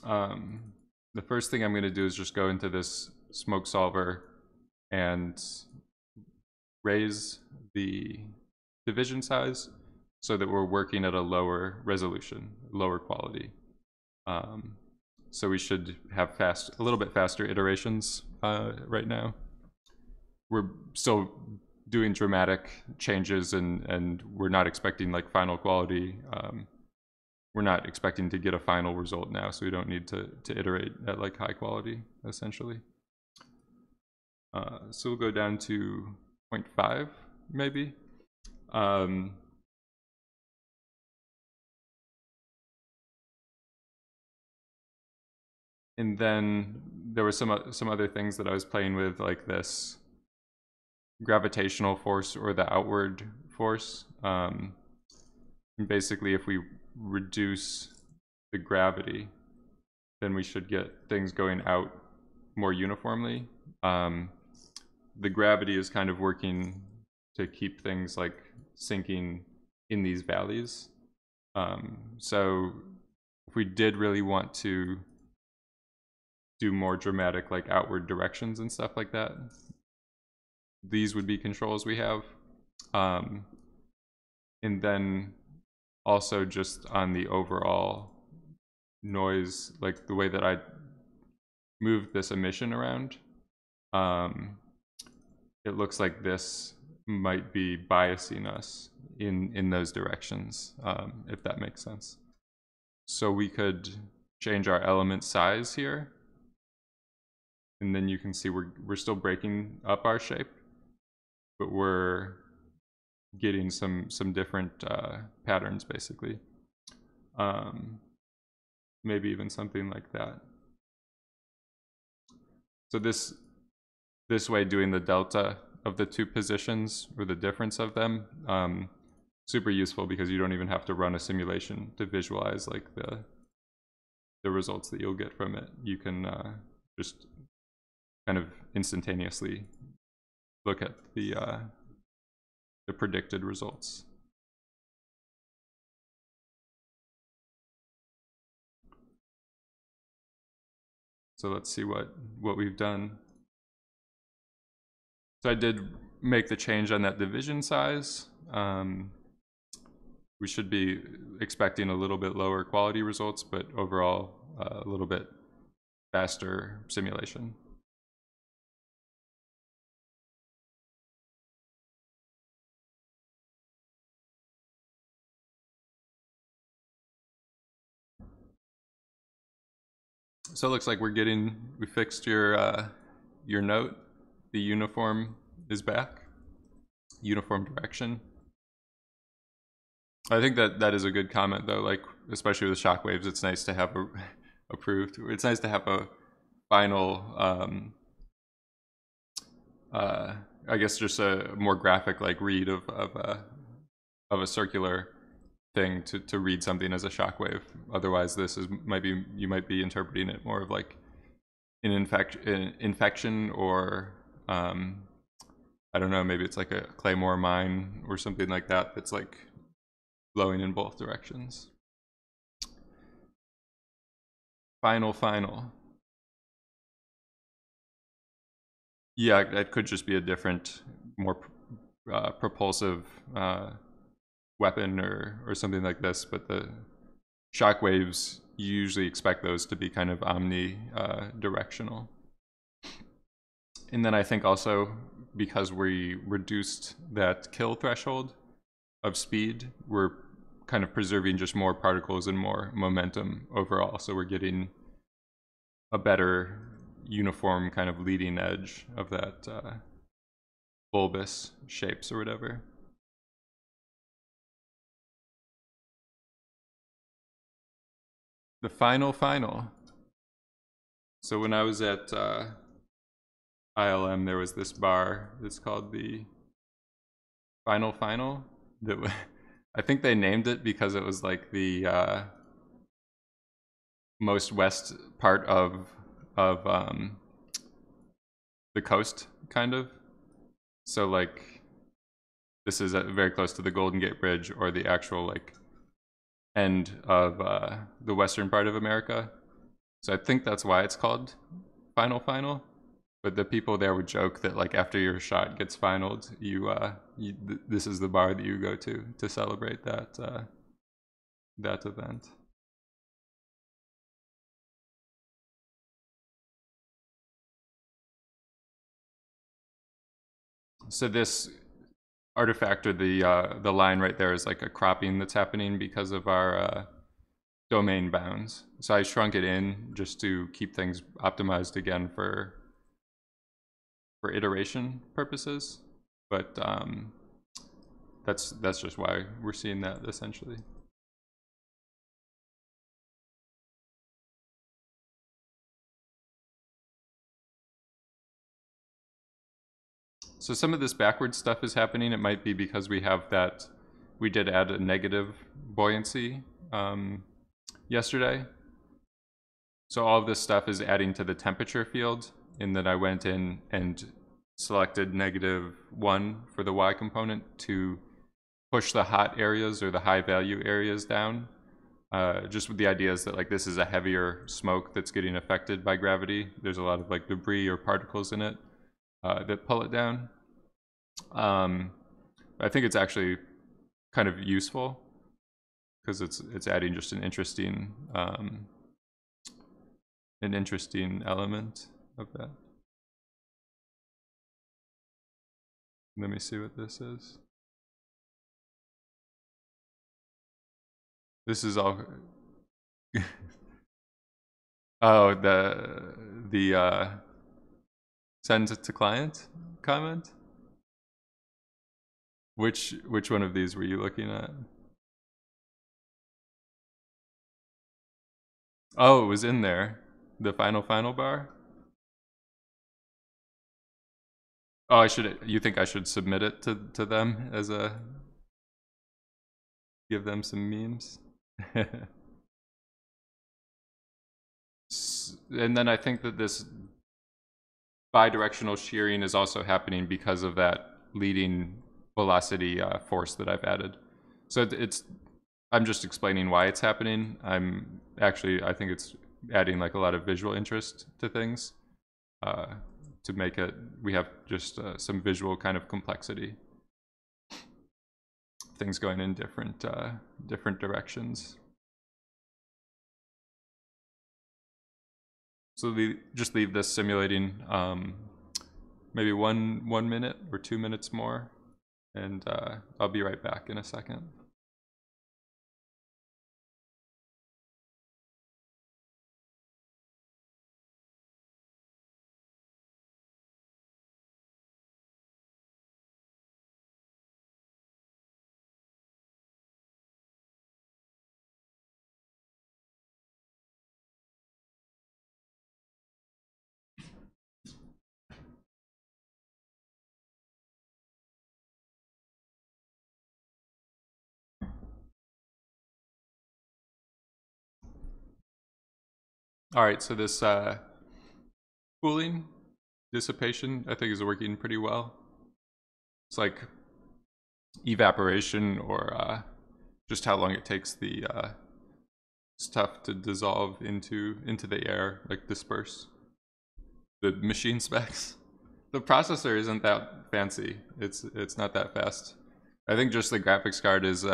The first thing I'm going to do is just go into this smoke solver and raise the division size so that we're working at a lower resolution, lower quality. So we should have a little bit faster iterations right now. We're still doing dramatic changes, and we're not expecting like final quality. We're not expecting to get a final result now, so we don't need to iterate at like high quality, essentially. So we'll go down to 0.5, maybe. And then there were some other things that I was playing with, like this gravitational force or the outward force. And basically, if we reduce the gravity, then we should get things going out more uniformly. The gravity is kind of working to keep things like sinking in these valleys. So if we did really want to do more dramatic like outward directions and stuff like that, these would be controls we have. And then also just on the overall noise, like the way that I moved this emission around, it looks like this might be biasing us in those directions, if that makes sense. So we could change our element size here, and then you can see we're still breaking up our shape, but we're getting some different patterns, basically. Maybe even something like that. So this way, doing the delta of the two positions, or the difference of them, super useful, because you don't even have to run a simulation to visualize like the results that you'll get from it. You can just kind of instantaneously look at the predicted results. So let's see what we've done. So I did make the change on that division size. We should be expecting a little bit lower quality results, but overall a little bit faster simulation. So it looks like we fixed your note. The uniform is back. Uniform direction. I think that is a good comment, though. Like, especially with shockwaves, it's nice to have approved. It's nice to have a final, I guess, just a more graphic like read of a circular thing to read something as a shockwave. Otherwise, you might be interpreting it more of like an infection, or I don't know, maybe it's like a claymore mine or something like that that's like blowing in both directions. Final. Yeah, it could just be a different, more propulsive weapon or something like this, but the shockwaves, you usually expect those to be kind of omnidirectional. And then I think also, because we reduced that kill threshold of speed, we're kind of preserving just more particles and more momentum overall. So we're getting a better uniform kind of leading edge of that bulbous shapes or whatever. The final. So when I was at ILM, there was this bar that's called the Final. That I think they named it because it was like the most west part of the coast, kind of. So like, this is very close to the Golden Gate Bridge, or the actual like end of the western part of America. So I think that's why it's called Final. But the people there would joke that like after your shot gets finaled, this is the bar that you go to celebrate that event. So this artifact, or the line right there, is like a cropping that's happening because of our domain bounds. So I shrunk it in just to keep things optimized again for iteration purposes. But that's just why we're seeing that essentially. So some of this backward stuff is happening. It might be because we did add a negative buoyancy yesterday. So all of this stuff is adding to the temperature field, and then I went in and selected -1 for the Y component to push the hot areas or the high value areas down. Just with the idea is that like this is a heavier smoke that's getting affected by gravity. There's a lot of like debris or particles in it that pull it down. I think it's actually kind of useful because it's adding just an interesting element of that. Let me see what this is. This is all. Oh, the send it to client comment. Which one of these were you looking at? Oh, it was in there. The final bar. Oh, you think I should submit it to them as a, give them some memes? And then I think that this bidirectional shearing is also happening because of that leading velocity force that I've added. So I'm just explaining why it's happening. I think it's adding like a lot of visual interest to things to make it, we have just some visual kind of complexity. Things going in different directions. So just leave this simulating maybe one minute or 2 minutes more, and I'll be right back in a second. All right, so this cooling dissipation I think is working pretty well. It's like evaporation, or just how long it takes the stuff to dissolve into the air, like disperse. The machine specs. The processor isn't that fancy. It's not that fast. I think just the graphics card is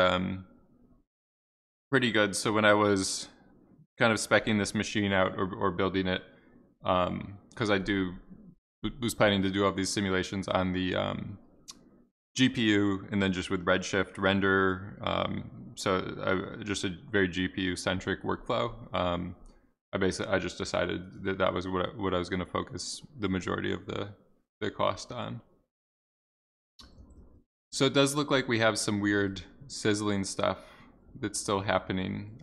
pretty good. So when I was kind of speccing this machine out or building it, because I was planning to do all these simulations on the GPU, and then just with Redshift render, so just a very GPU centric workflow. I just decided that was what I was going to focus the majority of the cost on. So it does look like we have some weird sizzling stuff that's still happening.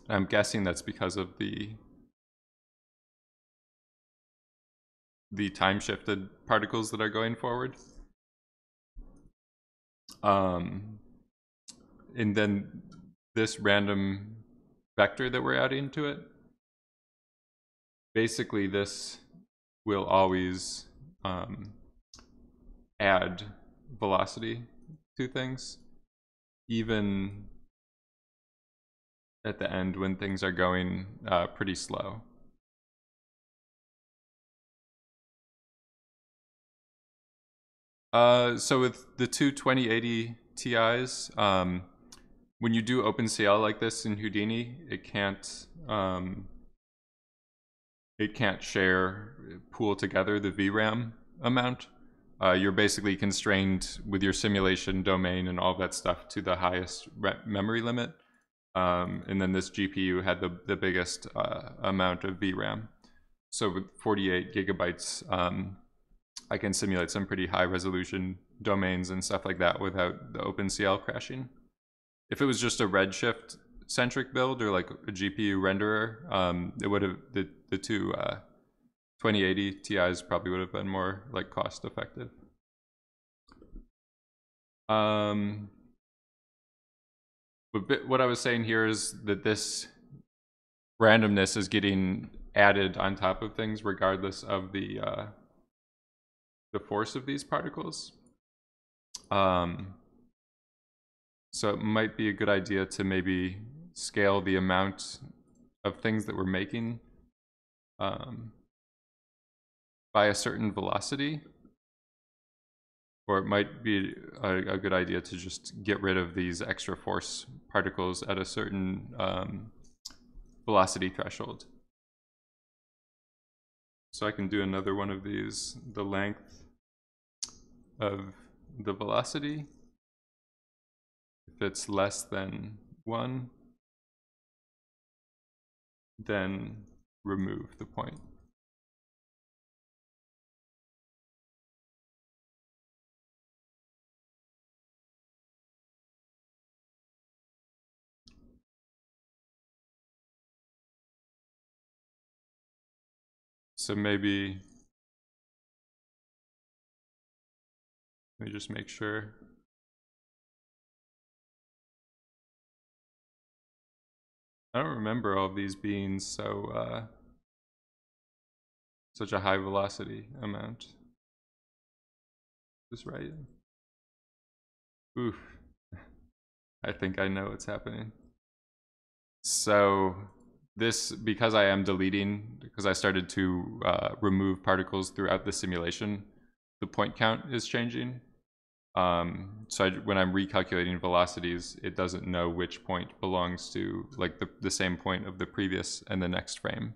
I'm guessing that's because of the time shifted particles that are going forward. And then this random vector that we're adding to it, basically this will always add velocity to things, even at the end when things are going pretty slow. So with the two 2080 Ti's, when you do OpenCL like this in Houdini, it can't pool together the VRAM amount. you're basically constrained with your simulation domain and all that stuff to the highest memory limit. And then this GPU had the biggest amount of VRAM. So with 48 gigabytes, I can simulate some pretty high resolution domains and stuff like that without the OpenCL crashing. If it was just a Redshift centric build or like a GPU renderer, it would have the two 2080 Ti's probably would have been more like cost effective. But what I was saying here is that this randomness is getting added on top of things regardless of the force of these particles. So it might be a good idea to maybe scale the amount of things that we're making by a certain velocity. Or it might be a good idea to just get rid of these extra force particles at a certain velocity threshold. So I can do another one of these, the length of the velocity. If it's less than 1, then remove the point. So maybe, let me just make sure. I don't remember all of these being so such a high velocity amount. Just right. Oof. I think I know what's happening. So this, because I am deleting, because I started to remove particles throughout the simulation, the point count is changing. So when I'm recalculating velocities, it doesn't know which point belongs to like the same point of the previous and the next frame.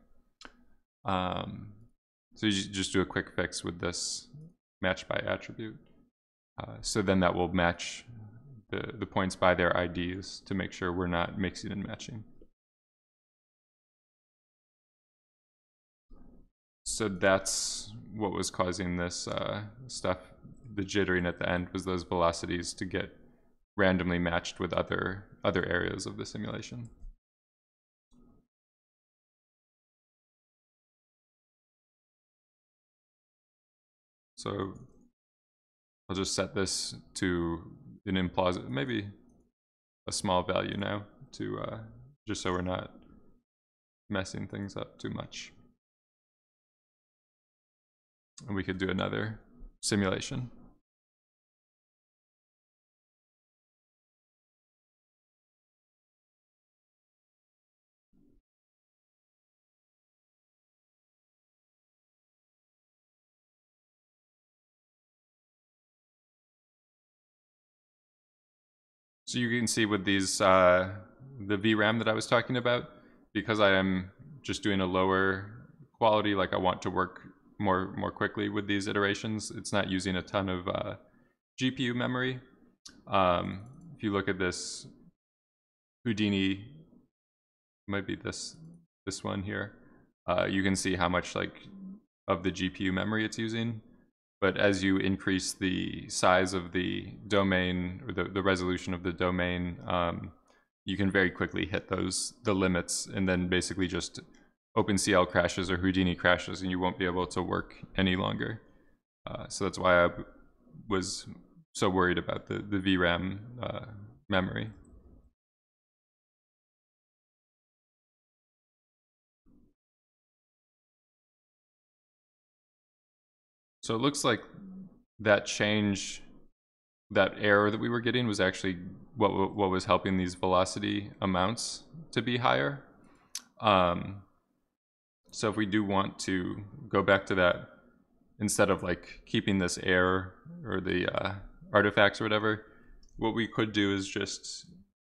So you just do a quick fix with this match by attribute. So then that will match the points by their IDs to make sure we're not mixing and matching. So that's what was causing this stuff. The jittering at the end was those velocities to get randomly matched with other areas of the simulation. So I'll just set this to an implausible, maybe a small value now, to just so we're not messing things up too much. And we could do another simulation. So you can see with these, the VRAM that I was talking about, because I am just doing a lower quality, like I want to work more quickly with these iterations, it's not using a ton of GPU memory. If you look at this Houdini, might be this one here, you can see how much like of the GPU memory it's using. But as you increase the size of the domain, or the resolution of the domain, you can very quickly hit the limits, and then basically just OpenCL crashes or Houdini crashes, and you won't be able to work any longer. So that's why I was so worried about the VRAM memory. So it looks like that change, that error that we were getting was actually what was helping these velocity amounts to be higher. So if we do want to go back to that, instead of like keeping this error or the artifacts or whatever, what we could do is just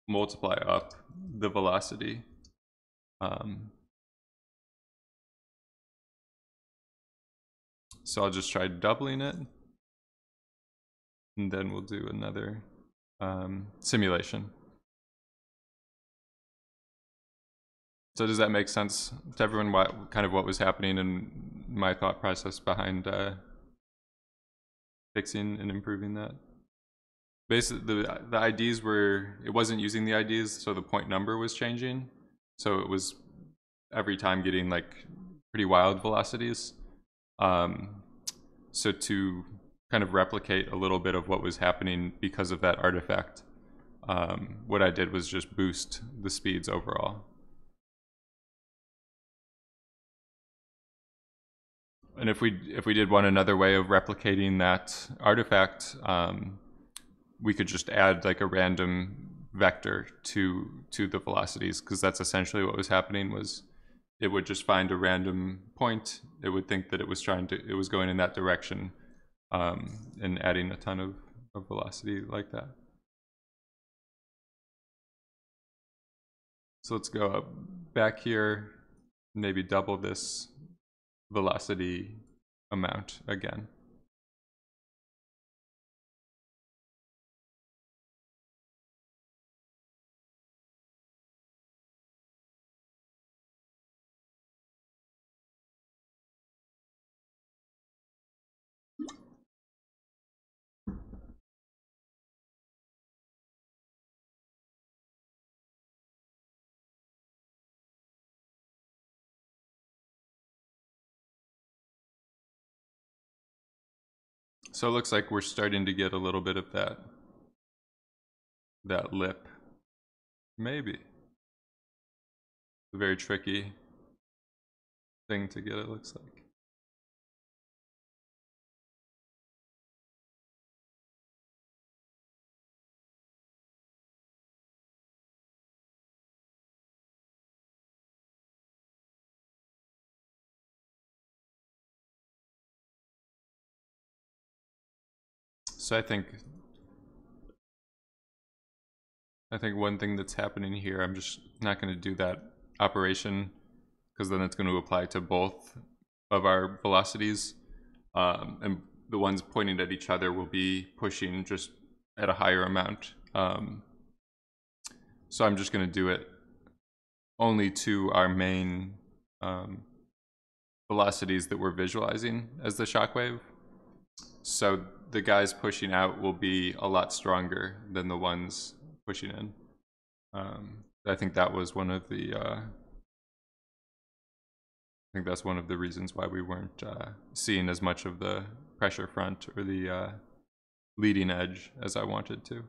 multiply up the velocity. So I'll just try doubling it. and then we'll do another simulation. So does that make sense to everyone? What was happening and my thought process behind fixing and improving that? Basically, the IDs it wasn't using the IDs, so the point number was changing. So it was every time getting like pretty wild velocities. So to kind of replicate a little bit of what was happening because of that artifact, what I did was just boost the speeds overall. And if we did want another way of replicating that artifact, we could just add like a random vector to the velocities, because that's essentially what was happening. Was it would just find a random point, it would think that it was going in that direction, and adding a ton of velocity like that. So let's go up back here, maybe double this velocity amount again. So it looks like we're starting to get a little bit of that lip. Maybe. A very tricky thing to get, it looks like. So I think one thing that's happening here, I'm just not going to do that operation, because then it's going to apply to both of our velocities, and the ones pointing at each other will be pushing just at a higher amount. So I'm just going to do it only to our main velocities that we're visualizing as the shockwave. So the guys pushing out will be a lot stronger than the ones pushing in. I think that was one of the that's one of the reasons why we weren't seeing as much of the pressure front or the leading edge as I wanted to.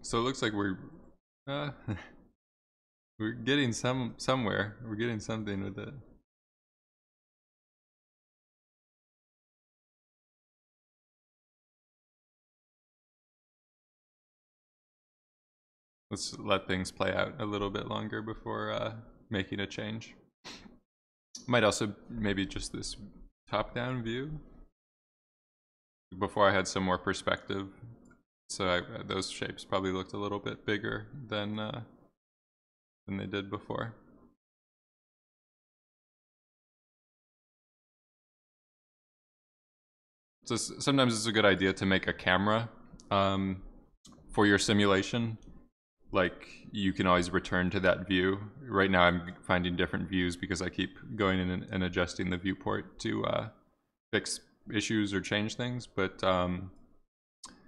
So it looks like we're we're getting somewhere. We're getting something with it. Let's let things play out a little bit longer before making a change. Might also maybe just this top-down view. Before I had some more perspective, so those shapes probably looked a little bit bigger than they did before. So sometimes it's a good idea to make a camera for your simulation. Like, you can always return to that view. Right now I'm finding different views because I keep going in and adjusting the viewport to fix issues or change things, but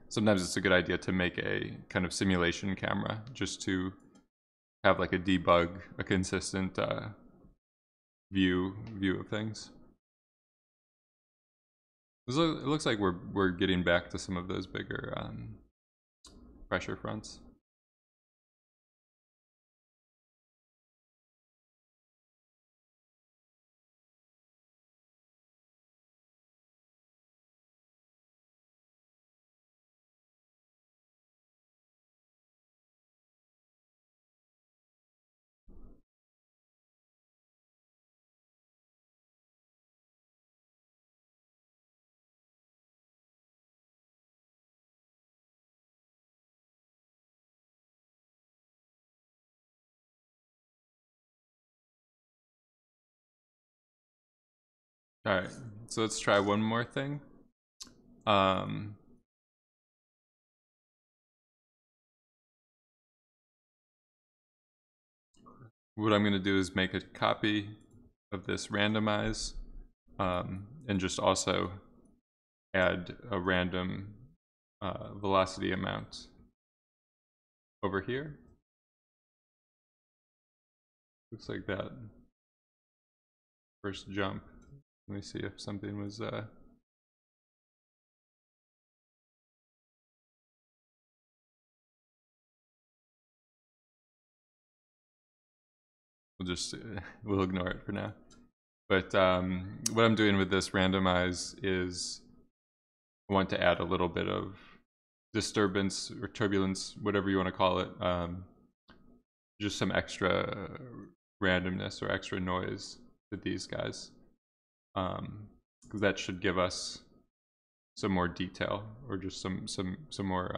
sometimes it's a good idea to make a kind of simulation camera just to have like a consistent view of things. It looks like we're getting back to some of those bigger pressure fronts. All right, so let's try one more thing. What I'm going to do is make a copy of this randomize, and just also add a random velocity amount over here. Looks like that first jump. Let me see if something was we'll ignore it for now. But what I'm doing with this randomize is I want to add a little bit of disturbance or turbulence, whatever you want to call it, just some extra randomness or extra noise with these guys, because that should give us some more detail or just some more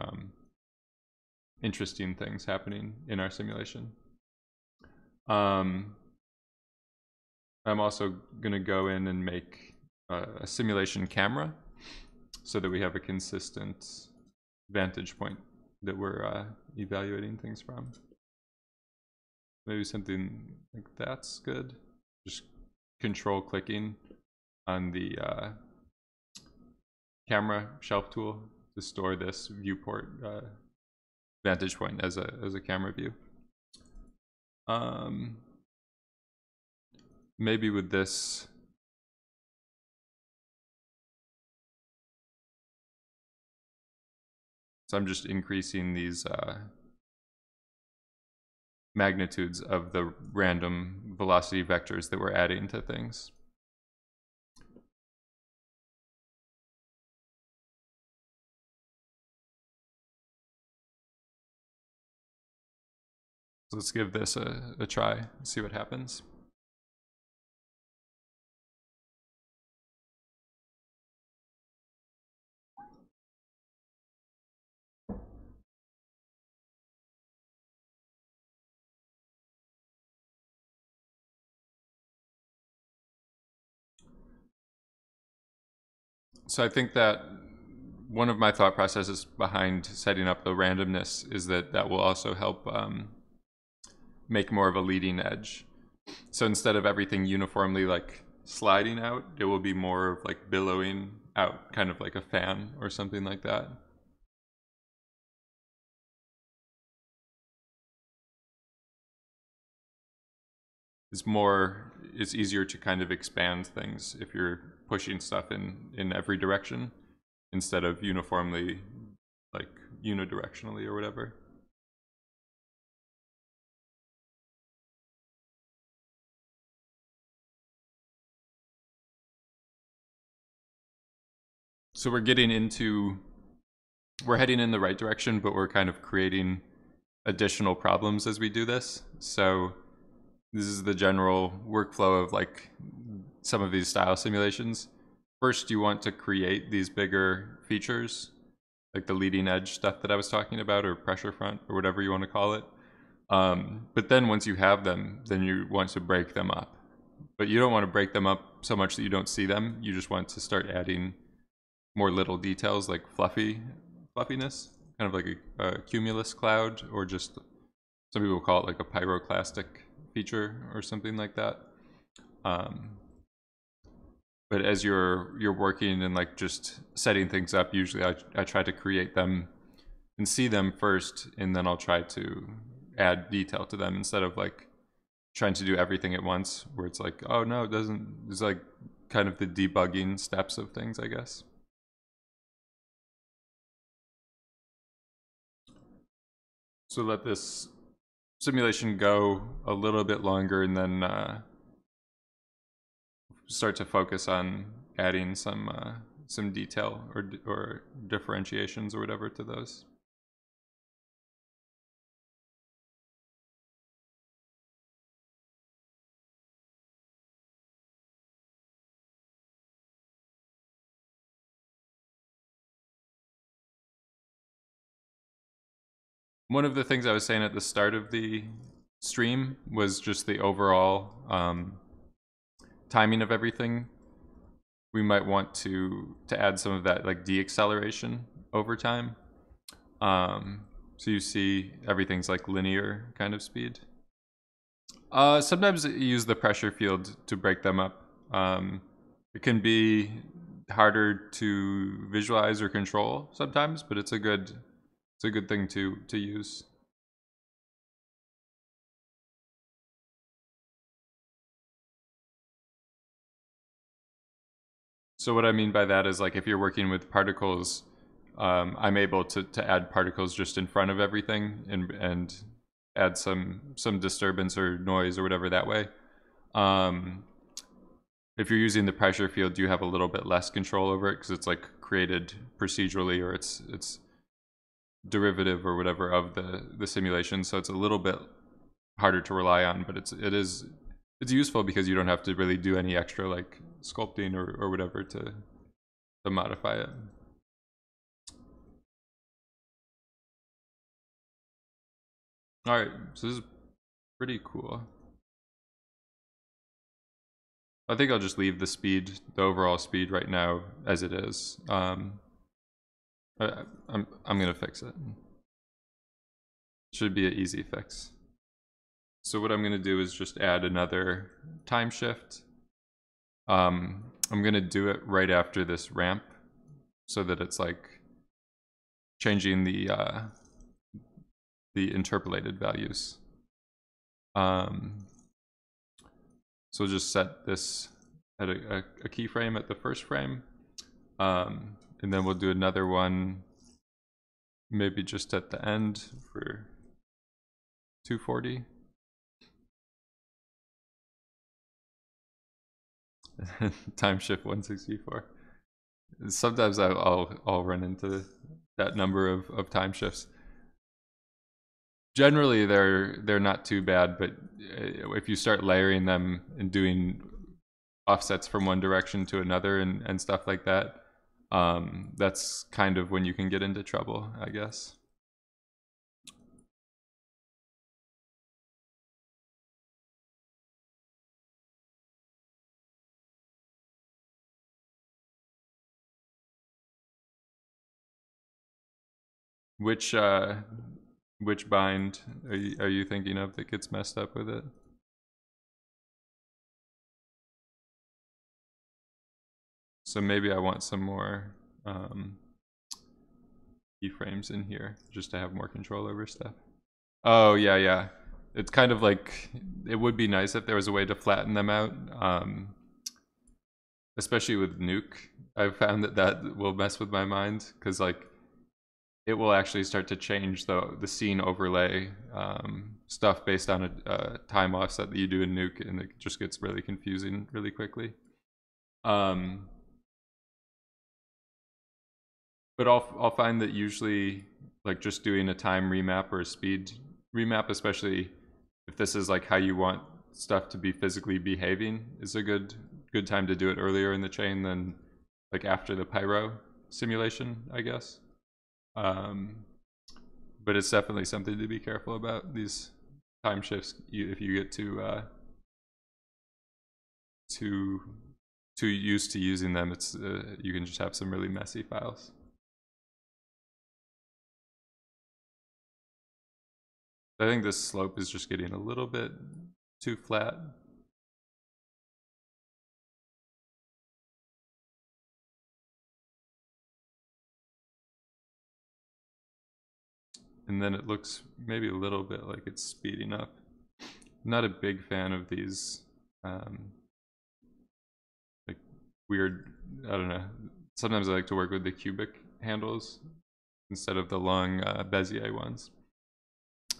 interesting things happening in our simulation. I'm also going to go in and make a simulation camera so that we have a consistent vantage point that we're evaluating things from. Maybe something like that's good. Just control clicking on the camera shelf tool to store this viewport vantage point as a camera view. Maybe with this, so I'm just increasing these magnitudes of the random velocity vectors that we're adding to things. So let's give this a try, see what happens. So I think that one of my thought processes behind setting up the randomness is that will also help make more of a leading edge. So instead of everything uniformly like sliding out, it will be more of like billowing out, kind of like a fan or something like that. It's easier to kind of expand things if you're pushing stuff in every direction instead of uniformly, like unidirectionally or whatever. So we're heading in the right direction, but we're kind of creating additional problems as we do this. So this is the general workflow of like some of these style simulations. First, you want to create these bigger features, like the leading edge stuff that I was talking about, or pressure front, or whatever you want to call it. But then once you have them, then you want to break them up. But you don't want to break them up so much that you don't see them. You just want to start adding more little details like fluffiness, kind of like a cumulus cloud, or just some people call it like a pyroclastic feature or something like that. But as you're working and like just setting things up, usually I try to create them and see them first, and then I'll try to add detail to them instead of like trying to do everything at once, where it's like, oh no, it doesn't. It's like kind of the debugging steps of things, I guess. So let this simulation go a little bit longer, and then start to focus on adding some detail or differentiations or whatever to those. One of the things I was saying at the start of the stream was just the overall timing of everything. we might want to add some of that like deacceleration over time. So you see everything's like linear kind of speed. Sometimes you use the pressure field to break them up. It can be harder to visualize or control sometimes, but it's a good thing to use. So what I mean by that is like if you're working with particles, I'm able to add particles just in front of everything and add some disturbance or noise or whatever that way. If you're using the pressure field, you have a little bit less control over it because it's like created procedurally, or it's derivative or whatever of the simulation. So it's a little bit harder to rely on, but it's useful because you don't have to really do any extra like sculpting or whatever to modify it. All right, so this is pretty cool. I think I'll just leave the speed, the overall speed right now as it is. I'm gonna fix it. Should be an easy fix. So what I'm gonna do is just add another time shift. I'm gonna do it right after this ramp, so that it's like changing the interpolated values. So just set this at a keyframe at the first frame, and then we'll do another one maybe just at the end for 240. Time shift 164. Sometimes I'll run into that number of time shifts. Generally, they're not too bad, but if you start layering them and doing offsets from one direction to another and stuff like that, that's kind of when you can get into trouble, I guess. Which bind are you thinking of that gets messed up with it? So maybe I want some more keyframes in here just to have more control over stuff. Oh yeah. It's kind of like, it would be nice if there was a way to flatten them out, especially with Nuke. I've found that will mess with my mind because like it will actually start to change the scene overlay stuff based on a time offset that you do in Nuke, and it just gets really confusing really quickly. But I'll find that usually like just doing a time remap or a speed remap, especially if this is like how you want stuff to be physically behaving, is a good time to do it earlier in the chain than like after the pyro simulation, I guess. But it's definitely something to be careful about, these time shifts. If you get too used to using them, it's you can just have some really messy files. I think this slope is just getting a little bit too flat. And then it looks maybe a little bit like it's speeding up. I'm not a big fan of these like weird, I don't know. Sometimes I like to work with the cubic handles instead of the long Bezier ones.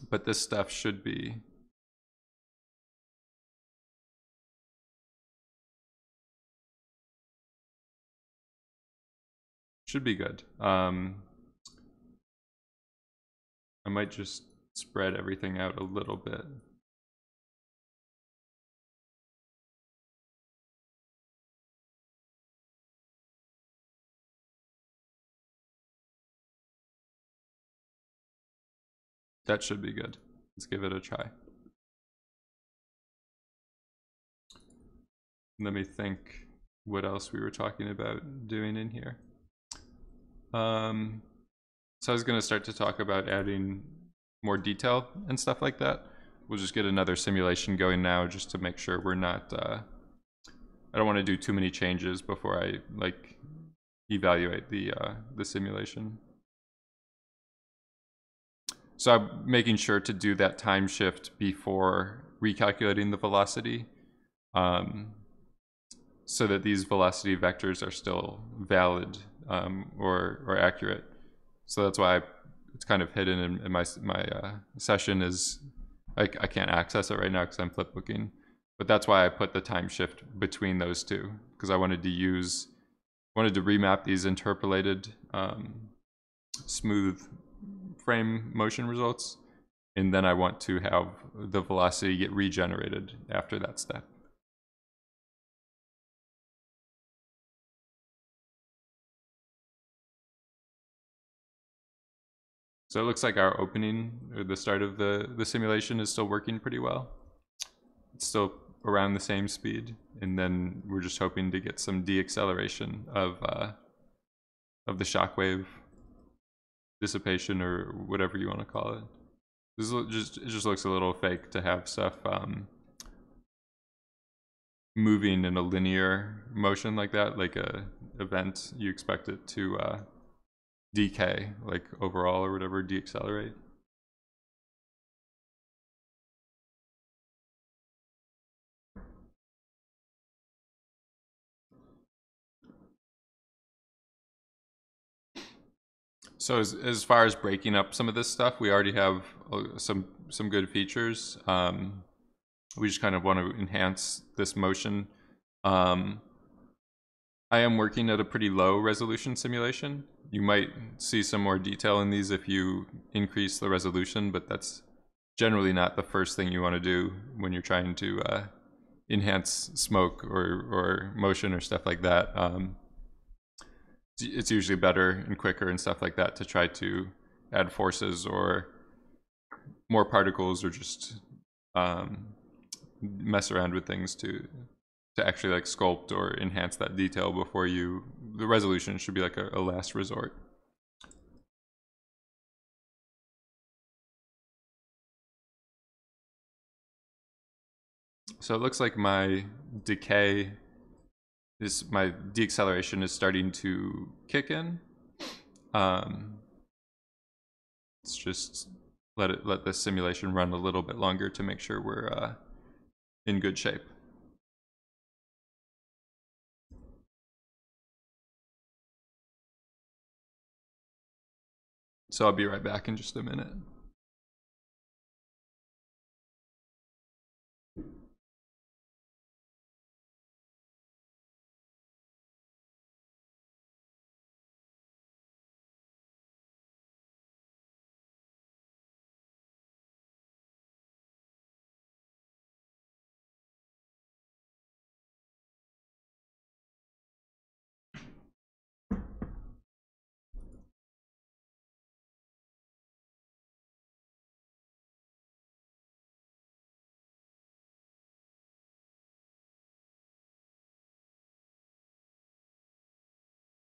But this stuff should be good. I might just spread everything out a little bit. That should be good. Let's give it a try. Let me think. what else we were talking about doing in here. So I was going to start to talk about adding more detail and stuff like that. We'll just get another simulation going now just to make sure we're not, I don't want to do too many changes before I like evaluate the simulation. So I'm making sure to do that time shift before recalculating the velocity, so that these velocity vectors are still valid or accurate. So that's why it's kind of hidden in my session. Is I can't access it right now because I'm flipbooking, but that's why I put the time shift between those two, because I wanted to remap these interpolated smooth frame motion results, and then I want to have the velocity get regenerated after that step. So it looks like our opening, or the start of the simulation, is still working pretty well. It's still around the same speed, and then we're just hoping to get some deacceleration of the shockwave dissipation, or whatever you want to call it. It just looks a little fake to have stuff moving in a linear motion like that, like a event. You expect it to decay, like overall or whatever, deaccelerate. So as far as breaking up some of this stuff, we already have some good features. We just kind of want to enhance this motion. I am working at a pretty low resolution simulation. You might see some more detail in these if you increase the resolution, but that's generally not the first thing you want to do when you're trying to enhance smoke or motion or stuff like that. It's usually better and quicker and stuff like that to try to add forces or more particles, or just mess around with things to actually like sculpt or enhance that detail before the resolution should be like a last resort. So it looks like my deacceleration is starting to kick in. Let's just let the simulation run a little bit longer to make sure we're in good shape. So I'll be right back in just a minute.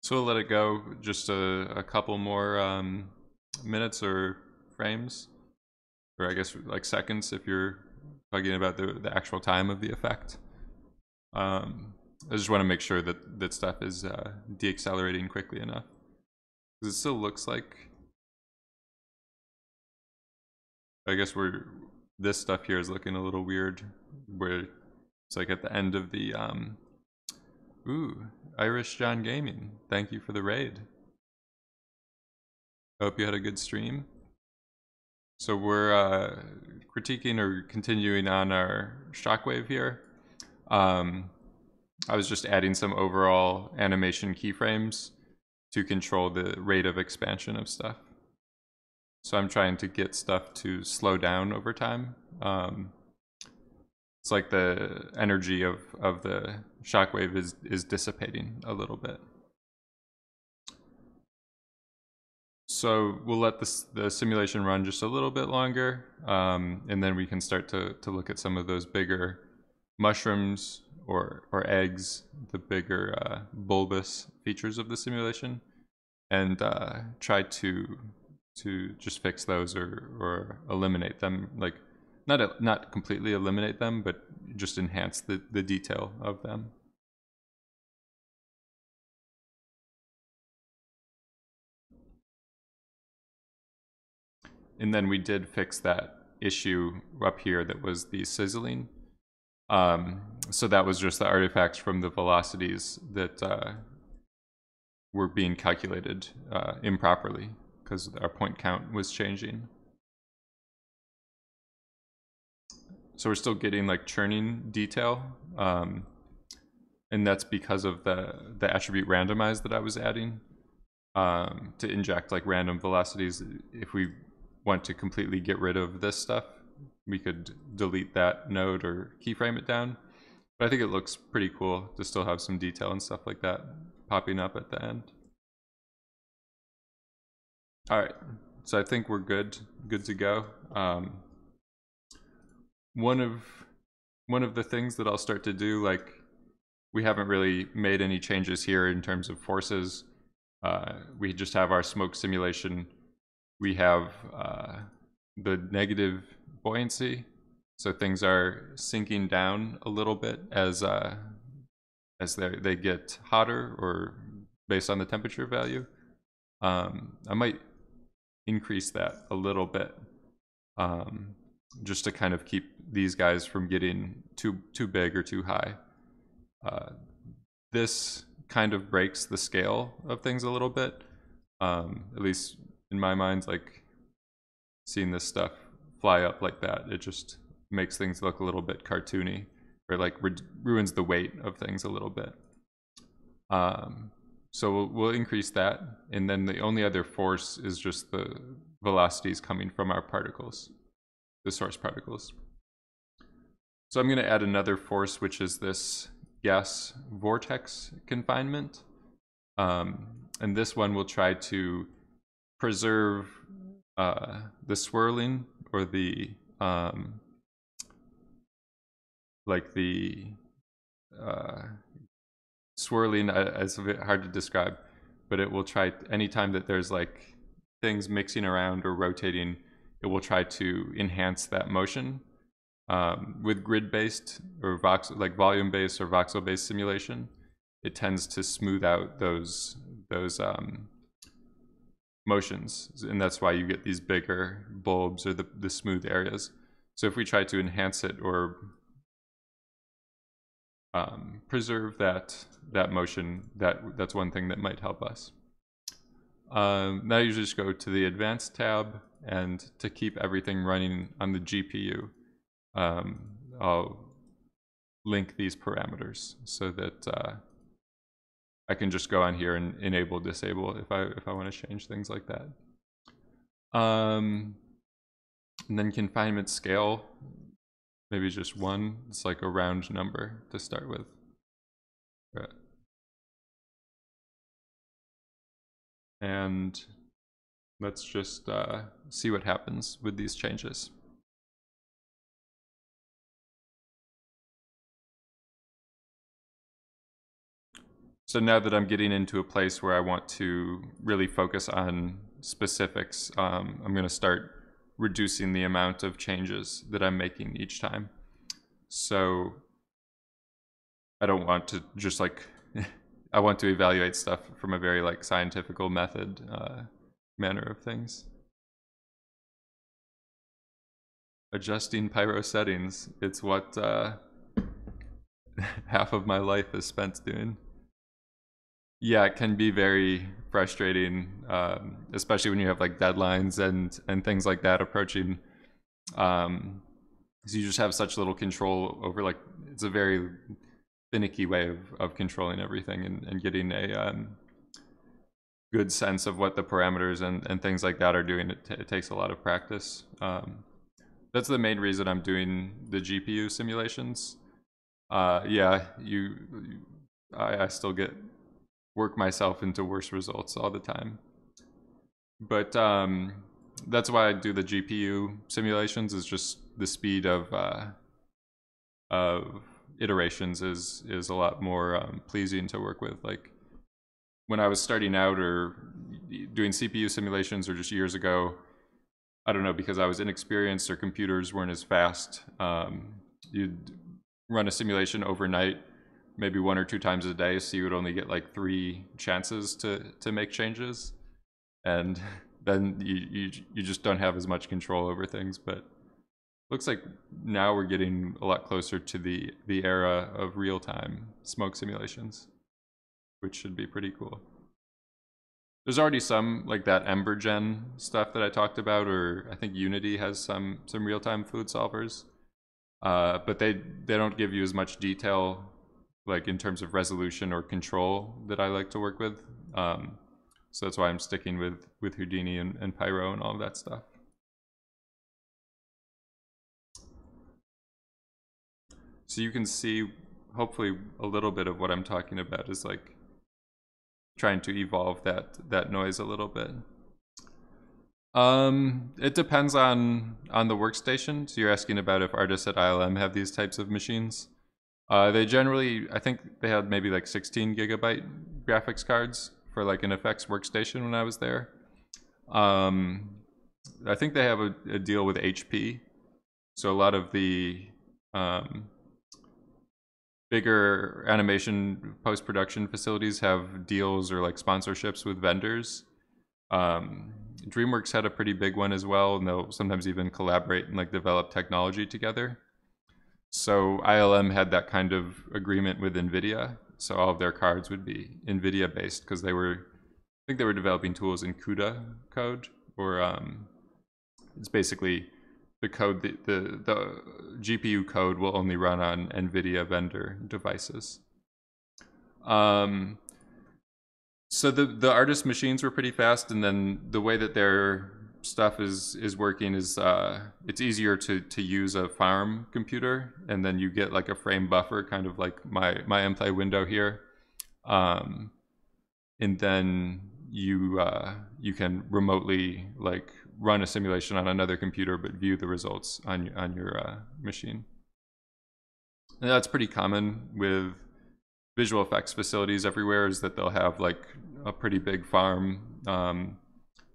So we'll let it go just a couple more minutes or frames, or I guess like seconds if you're talking about the actual time of the effect. I just want to make sure that stuff is deaccelerating quickly enough, because it still looks like, I guess this stuff here is looking a little weird, where it's like at the end of the ooh, Irish John Gaming, thank you for the raid. I hope you had a good stream. So we're critiquing or continuing on our Shockwave here. I was just adding some overall animation keyframes to control the rate of expansion of stuff. So I'm trying to get stuff to slow down over time. It's like the energy of the shockwave is dissipating a little bit. So we'll let the simulation run just a little bit longer, and then we can start to look at some of those bigger mushrooms or eggs the bigger bulbous features of the simulation, and try to just fix those or eliminate them, like not completely eliminate them, but just enhance the detail of them. And then we did fix that issue up here that was the sizzling. So that was just the artifacts from the velocities that were being calculated improperly because our point count was changing. So we're still getting like churning detail, and that's because of the attribute randomize that I was adding to inject like random velocities. If we want to completely get rid of this stuff, we could delete that node or keyframe it down. But I think it looks pretty cool to still have some detail and stuff like that popping up at the end. All right, so I think we're good to go. One of the things that I'll start to do, like we haven't really made any changes here in terms of forces. We just have our smoke simulation. We have the negative buoyancy, so things are sinking down a little bit as they get hotter or based on the temperature value. I might increase that a little bit just to kind of keep these guys from getting too big or too high. This kind of breaks the scale of things a little bit, at least in my mind. Like seeing this stuff fly up like that, it just makes things look a little bit cartoony, or like ruins the weight of things a little bit. So we'll increase that, and then the only other force is just the velocities coming from our particles, the source particles. So I'm going to add another force, which is this gas vortex confinement, and this one will try to preserve the swirling, or the swirling. It's a bit hard to describe, but it will try anytime that there's like things mixing around or rotating, it will try to enhance that motion. With grid-based or volume-based or voxel-based simulation, it tends to smooth out those motions, and that's why you get these bigger bulbs or the smooth areas. So if we try to enhance it or preserve that motion, that's one thing that might help us. Now you just go to the Advanced tab, and to keep everything running on the GPU, I'll link these parameters so that I can just go on here and enable, disable if I want to change things like that. And then confinement scale, maybe just 1. It's like a round number to start with. Right. And let's just see what happens with these changes. So now that I'm getting into a place where I want to really focus on specifics, I'm going to start reducing the amount of changes that I'm making each time. So I don't want to just like, I want to evaluate stuff from a very like scientific method manner of things. Adjusting pyro settings, it's what half of my life is spent doing. Yeah, it can be very frustrating, especially when you have like deadlines and things like that approaching. So you just have such little control over, like, it's a very finicky way of controlling everything and getting a good sense of what the parameters and things like that are doing. It takes a lot of practice. That's the main reason I'm doing the GPU simulations. Yeah, I still work myself into worse results all the time. But that's why I do the GPU simulations, is just the speed of iterations is a lot more pleasing to work with. Like when I was starting out or doing CPU simulations or just years ago, I don't know, because I was inexperienced or computers weren't as fast, you'd run a simulation overnight, maybe 1 or 2 times a day, so you would only get like 3 chances to make changes, and then you just don't have as much control over things. But looks like now we're getting a lot closer to the era of real-time smoke simulations, which should be pretty cool. There's already some like that EmberGen stuff that I talked about, or I think Unity has some real-time fluid solvers, but they don't give you as much detail, like in terms of resolution or control, that I like to work with. So that's why I'm sticking with Houdini and Pyro and all of that stuff. So you can see, hopefully, a little bit of what I'm talking about is like trying to evolve that noise a little bit. It depends on the workstation. So you're asking about if artists at ILM have these types of machines. They generally, I think they had maybe like 16 gigabyte graphics cards for like an effects workstation when I was there. I think they have a deal with HP. So a lot of the bigger animation post-production facilities have deals or like sponsorships with vendors. DreamWorks had a pretty big one as well, and they'll sometimes even collaborate and like develop technology together. So ILM had that kind of agreement with NVIDIA. So all of their cards would be NVIDIA based because I think they were developing tools in CUDA code, or it's basically the code, the GPU code will only run on NVIDIA vendor devices. So the artist machines were pretty fast, and then the way that their stuff is working is it's easier to use a farm computer, and then you get like a frame buffer, kind of like my mplay window here, and then you can remotely like run a simulation on another computer but view the results on your machine. And that's pretty common with visual effects facilities everywhere, is that they'll have like a pretty big farm,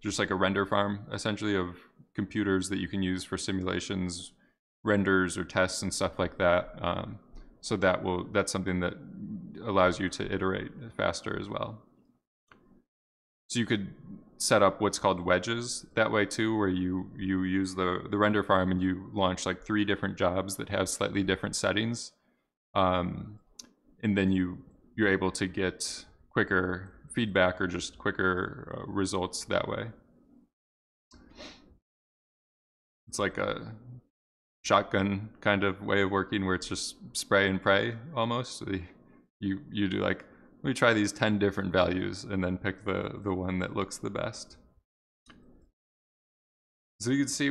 just like a render farm essentially, of computers that you can use for simulations, renders, or tests and stuff like that. So that's something that allows you to iterate faster as well. So you could set up what's called wedges that way too, where you use the render farm and you launch like 3 different jobs that have slightly different settings, and then you're able to get quicker feedback or just quicker results that way. It's like a shotgun kind of way of working, where it's just spray and pray almost. So you do like, let me try these 10 different values and then pick the one that looks the best. So you can see,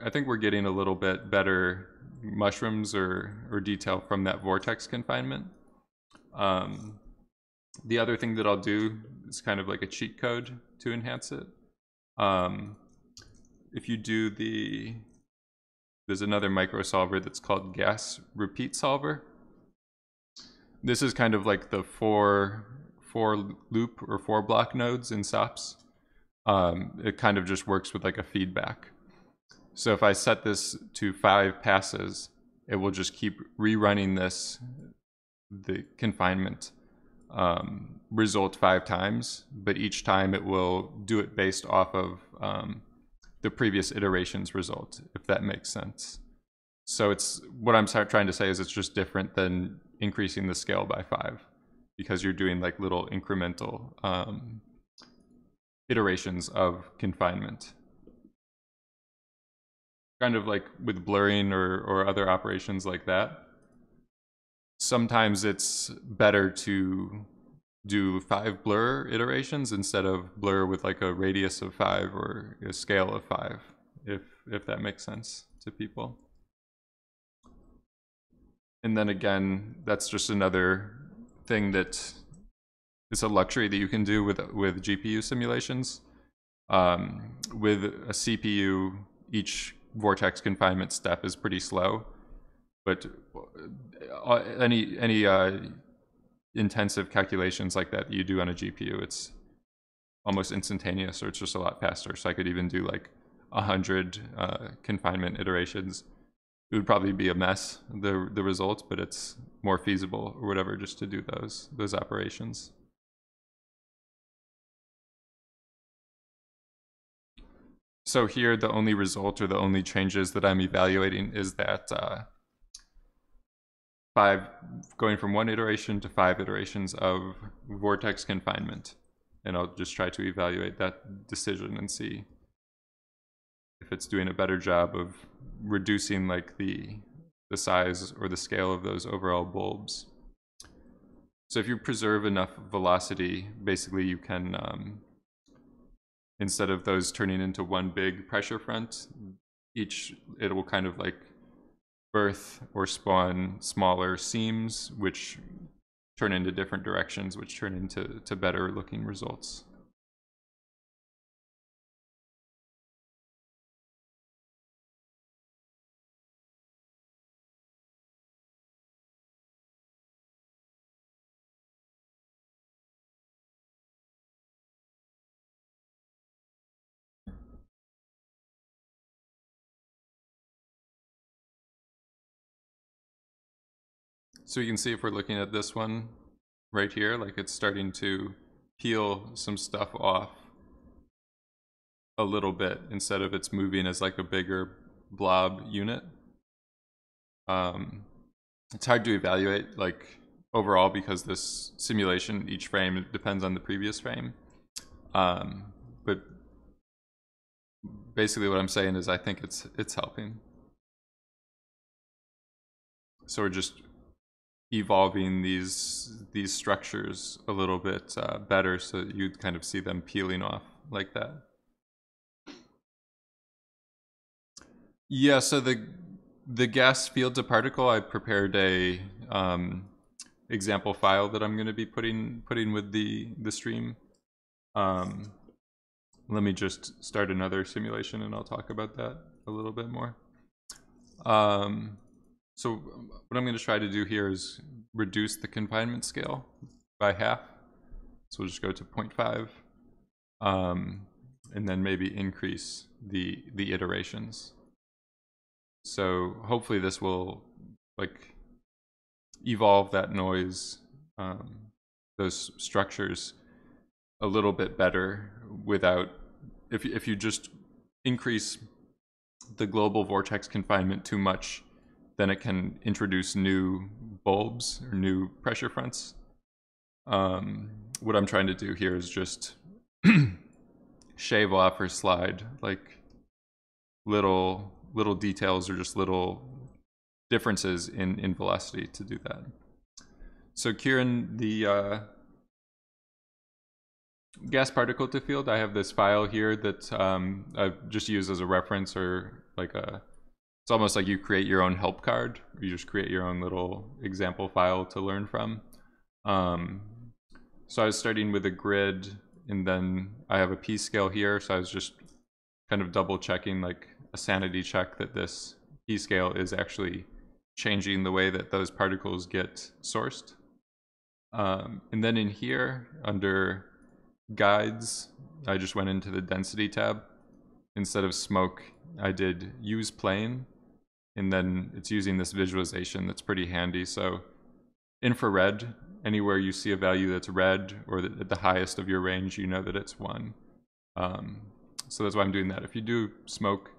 I think we're getting a little bit better mushrooms or detail from that vortex confinement. The other thing that I'll do is kind of like a cheat code to enhance it. If you do there's another micro solver that's called gas repeat solver. This is kind of like the four loop or 4 block nodes in SOPs. It kind of just works with like a feedback. So if I set this to 5 passes, it will just keep rerunning the confinement result 5 times, but each time it will do it based off of the previous iteration's result, if that makes sense. So it's, what I'm trying to say is it's just different than increasing the scale by 5, because you're doing like little incremental iterations of confinement. Kind of like with blurring or other operations like that. Sometimes it's better to do 5 blur iterations instead of blur with like a radius of 5 or a scale of 5, if that makes sense to people. And then again, that's just another thing that is a luxury that you can do with GPU simulations. With a CPU, each vortex confinement step is pretty slow, but any intensive calculations like that you do on a GPU, it's almost instantaneous, or it's just a lot faster. So I could even do like 100 confinement iterations. It would probably be a mess, the results, but it's more feasible or whatever just to do those operations. So here, the only result or the only changes that I'm evaluating is that going from 1 iteration to 5 iterations of vortex confinement. And I'll just try to evaluate that decision and see if it's doing a better job of reducing like the size or the scale of those overall bulbs. So if you preserve enough velocity, basically you can, instead of those turning into one big pressure front, it will kind of like birth or spawn smaller seams, which turn into different directions, which turn into better looking results. So you can see if we're looking at this one right here, like it's starting to peel some stuff off a little bit instead of it's moving as like a bigger blob unit. It's hard to evaluate like overall because this simulation, each frame depends on the previous frame. But basically what I'm saying is I think it's helping. So we're just evolving these structures a little bit better, so that you'd kind of see them peeling off like that. Yeah, so the gas field to particle, I prepared a example file that I'm going to be putting with the stream. Let me just start another simulation and I'll talk about that a little bit more. So what I'm going to try to do here is reduce the confinement scale by half. So we'll just go to 0.5, and then maybe increase the iterations. So hopefully this will like evolve that noise, those structures a little bit better without, if you just increase the global vortex confinement too much, then it can introduce new bulbs or new pressure fronts. What I'm trying to do here is just shave off or slide like little details or just little differences in velocity to do that. So Kieran, the gas particle to field, I have this file here that I've just used as a reference, or like it's almost like you create your own help card. You just create your own little example file to learn from. So I was starting with a grid, and then I have a p-scale here, so I was just kind of double checking, like a sanity check, that this p-scale is actually changing the way that those particles get sourced. And then in here, under guides, I just went into the density tab. Instead of smoke, I did use plane, and then it's using this visualization that's pretty handy. So infrared, anywhere you see a value that's red or at the highest of your range, you know that it's 1. So that's why I'm doing that. If you do smoke,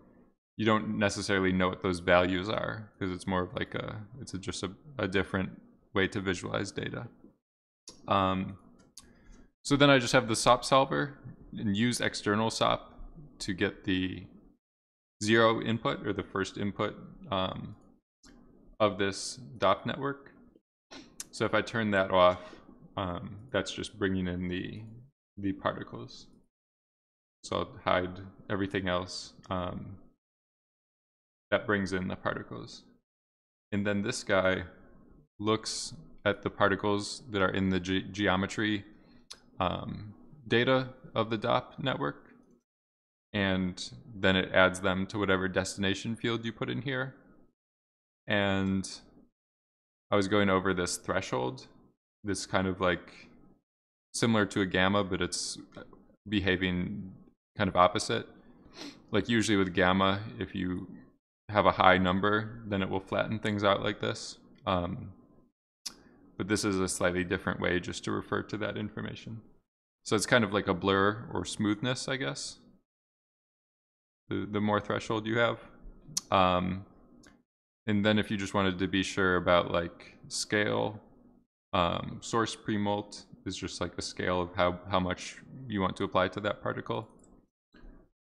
you don't necessarily know what those values are, because it's more of like it's just a different way to visualize data. So then I just have the SOP solver and use external SOP to get the 0 input, or the first input of this DOP network. So if I turn that off, that's just bringing in the particles. So I'll hide everything else. That brings in the particles. And then this guy looks at the particles that are in the geometry data of the DOP network, and then it adds them to whatever destination field you put in here. and I was going over this threshold, this kind of like similar to a gamma, but it's behaving kind of opposite. Like usually with gamma, if you have a high number, then it will flatten things out like this. But this is a slightly different way just to refer to that information. So it's kind of like a blur or smoothness, I guess, the more threshold you have. And then if you just wanted to be sure about like scale, source premult is just like a scale of how much you want to apply to that particle.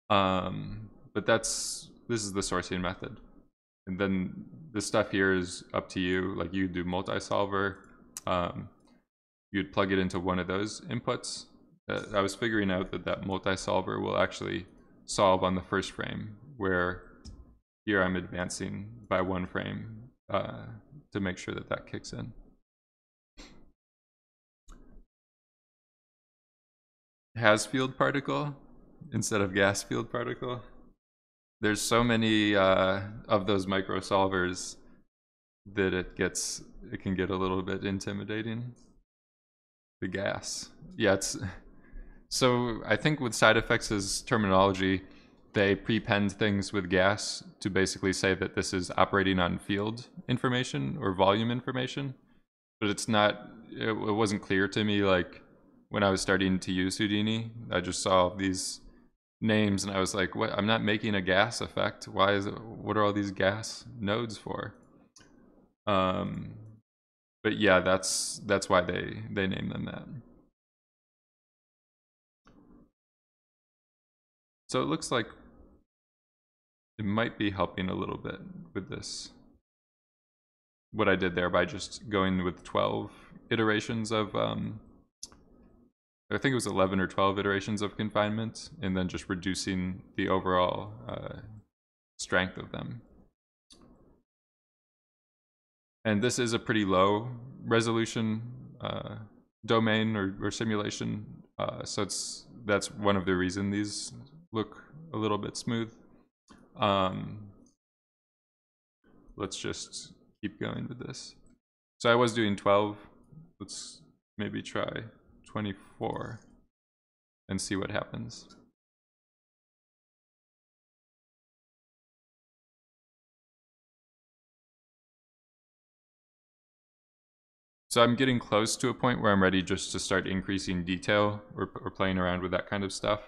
But this is the sourcing method. And then this stuff here is up to you. Like you do multi-solver. You'd plug it into one of those inputs. I was figuring out that multi-solver will actually solve on the first frame, where here I'm advancing by one frame to make sure that kicks in. Has field particle instead of gas field particle. There's so many of those micro solvers that it can get a little bit intimidating. The gas. Yeah, so I think with side effects' terminology, they prepend things with gas to basically say that this is operating on field information or volume information. But it's not, it wasn't clear to me, like when I was starting to use Houdini, I just saw these names and I was like, what? I'm not making a gas effect. What are all these gas nodes for? But yeah, that's why they name them that. So it looks like it might be helping a little bit with this. What I did there by just going with 12 iterations of, I think it was 11 or 12 iterations of confinement, and then just reducing the overall strength of them. And this is a pretty low resolution domain or simulation, so that's one of the reasons these look a little bit smooth. Let's just keep going with this. So I was doing 12. Let's maybe try 24 and see what happens. So I'm getting close to a point where I'm ready just to start increasing detail or playing around with that kind of stuff.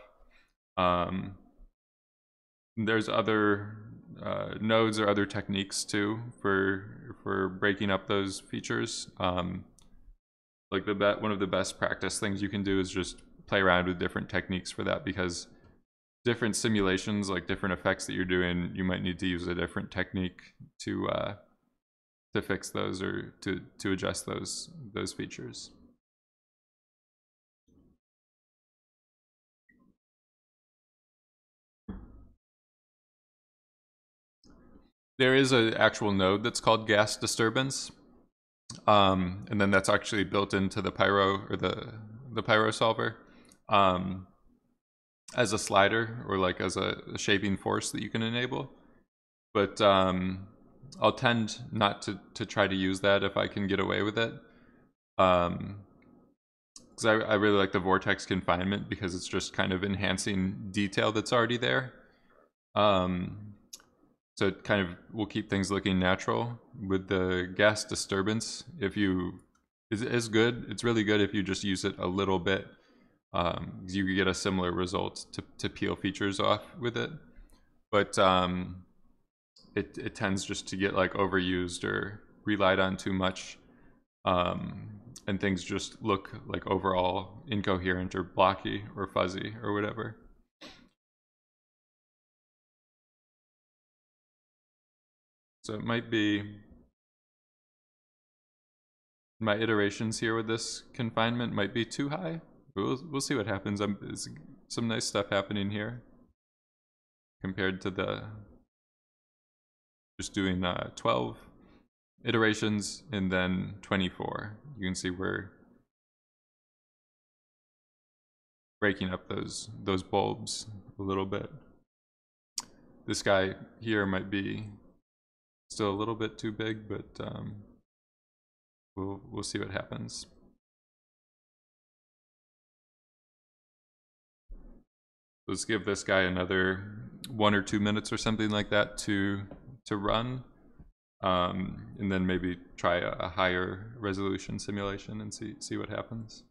There's other nodes or other techniques too for breaking up those features. Like one of the best practice things you can do is just play around with different techniques for that, because different simulations, like different effects that you're doing, you might need to use a different technique to fix those or to adjust those features. There is an actual node that's called gas disturbance, and then that's actually built into the pyro or the pyro solver as a slider or like as a shaping force that you can enable. But I'll tend not to try to use that if I can get away with it. Because I really like the Vortex Confinement because it's just kind of enhancing detail that's already there. So it kind of will keep things looking natural. With the gas disturbance, it's good. It's really good if you just use it a little bit. You could get a similar result to peel features off with it. But it tends just to get like overused or relied on too much. And things just look like overall incoherent or blocky or fuzzy or whatever. So it might be my iterations here with this confinement might be too high. We'll see what happens. There's some nice stuff happening here compared to just doing 12 iterations and then 24. You can see we're breaking up those bulbs a little bit. This guy here might be still a little bit too big, but we'll see what happens. Let's give this guy another 1 or 2 minutes or something like that to run, and then maybe try a higher resolution simulation and see what happens.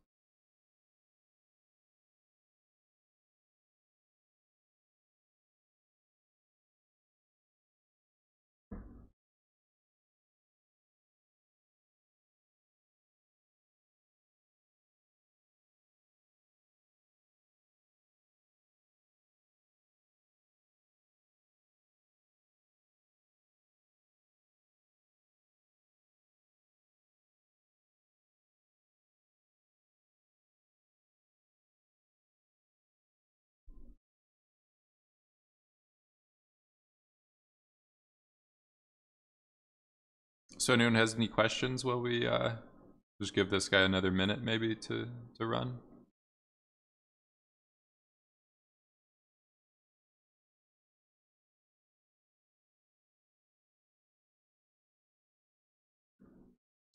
So anyone has any questions while we just give this guy another minute maybe to run?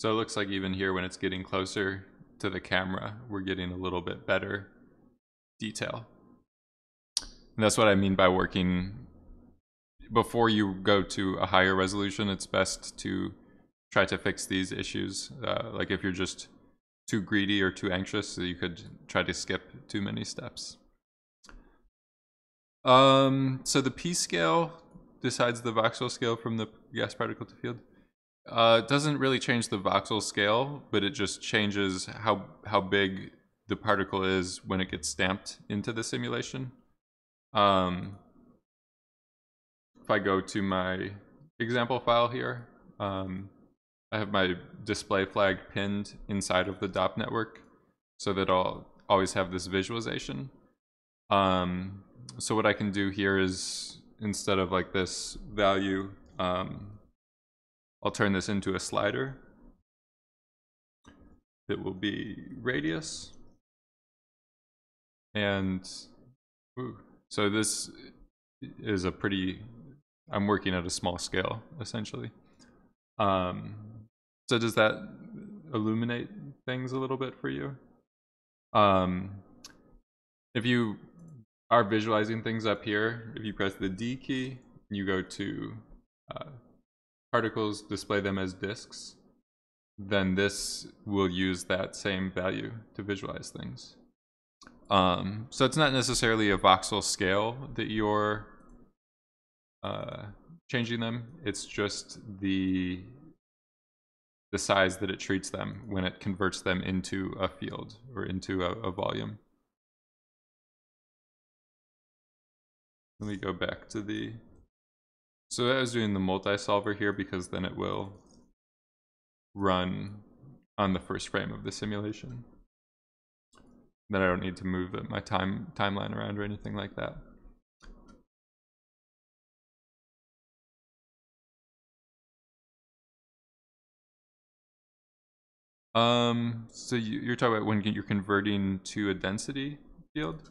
So it looks like even here when it's getting closer to the camera, we're getting a little bit better detail. And that's what I mean by working. Before you go to a higher resolution, it's best to try to fix these issues. Like if you're just too greedy or too anxious, so you could try to skip too many steps. So the P scale decides the voxel scale from the gas particle to field. It doesn't really change the voxel scale, but it just changes how big the particle is when it gets stamped into the simulation. If I go to my example file here, I have my display flag pinned inside of the DOP network so that I'll always have this visualization. So what I can do here is, instead of like this value, I'll turn this into a slider. It will be radius. And so this is a pretty, I'm working at a small scale, essentially. So does that illuminate things a little bit for you? If you are visualizing things up here, if you press the D key, you go to particles, display them as disks, then this will use that same value to visualize things. So it's not necessarily a voxel scale that you're changing them. It's just the size that it treats them when it converts them into a field or into a volume. Let me go back to the... So I was doing the multi-solver here because then it will run on the first frame of the simulation. Then I don't need to move my timeline around or anything like that. So you're talking about when you're converting to a density field.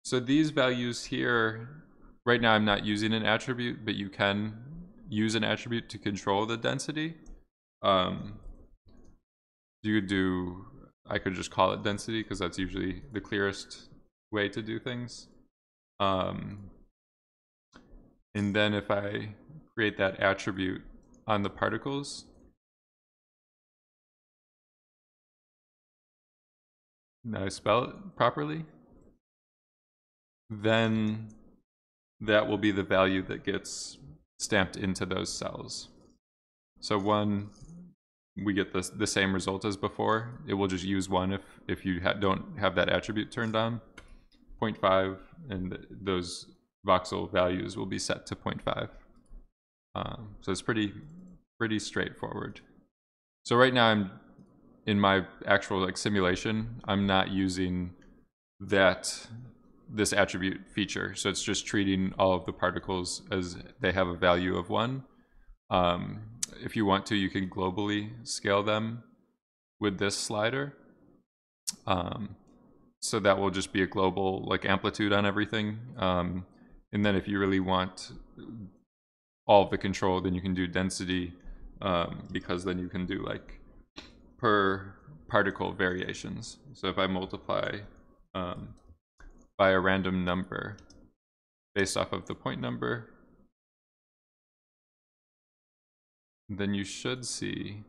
So these values here, right now I'm not using an attribute, but you can use an attribute to control the density. I could just call it density because that's usually the clearest way to do things. And then if I create that attribute on the particles, now I spell it properly, then that will be the value that gets stamped into those cells. So one, we get the same result as before. It will just use 1 if you don't have that attribute turned on. 0.5, and those voxel values will be set to 0.5. So it's pretty straightforward. So right now I'm in my actual simulation, I'm not using this attribute feature. So it's just treating all of the particles as they have a value of 1. If you want to, you can globally scale them with this slider. So that will just be a global amplitude on everything. And then if you really want all of the control, then you can do density, because then you can do like per particle variations. So if I multiply by a random number based off of the point number, then you should see,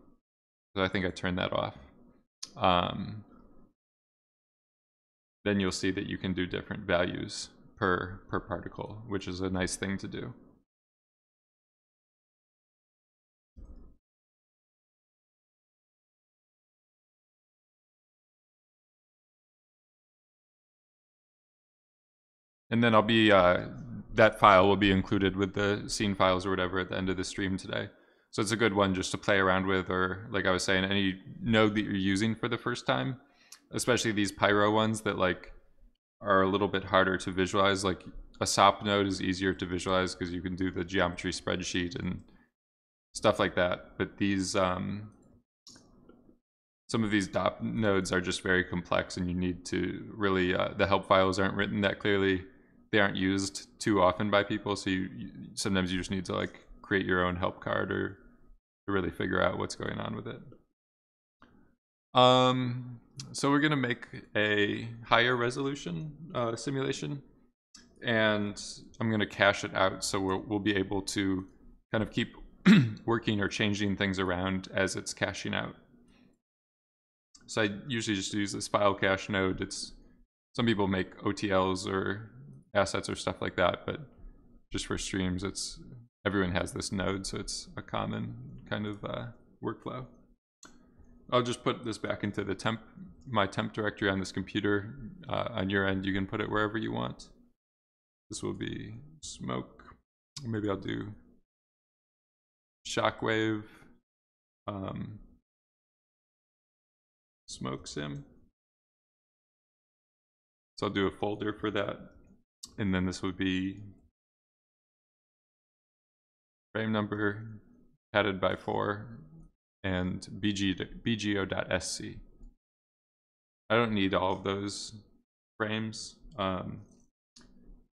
I think I turned that off, then you'll see that you can do different values per particle, which is a nice thing to do. And then I'll be, that file will be included with the scene files or whatever at the end of the stream today. So it's a good one just to play around with, or like I was saying, any node that you're using for the first time, especially these pyro ones that like are a little bit harder to visualize. Like a SOP node is easier to visualize because you can do the geometry spreadsheet and stuff like that. But these, some of these DOP nodes are just very complex, and you need to really, the help files aren't written that clearly. They aren't used too often by people, so sometimes you just need to like create your own help card or to really figure out what's going on with it. So we're gonna make a higher resolution simulation, and I'm gonna cache it out so we'll be able to kind of keep working or changing things around as it's caching out. So I usually just use this file cache node. Some people make OTLs or assets or stuff like that, but just for streams, everyone has this node, so it's a common kind of workflow. I'll just put this back into the my temp directory on this computer. On your end, you can put it wherever you want. This will be smoke. Maybe I'll do Shockwave, smoke sim. So I'll do a folder for that. And then this would be frame number padded by 4 and bgo.sc. I don't need all of those frames.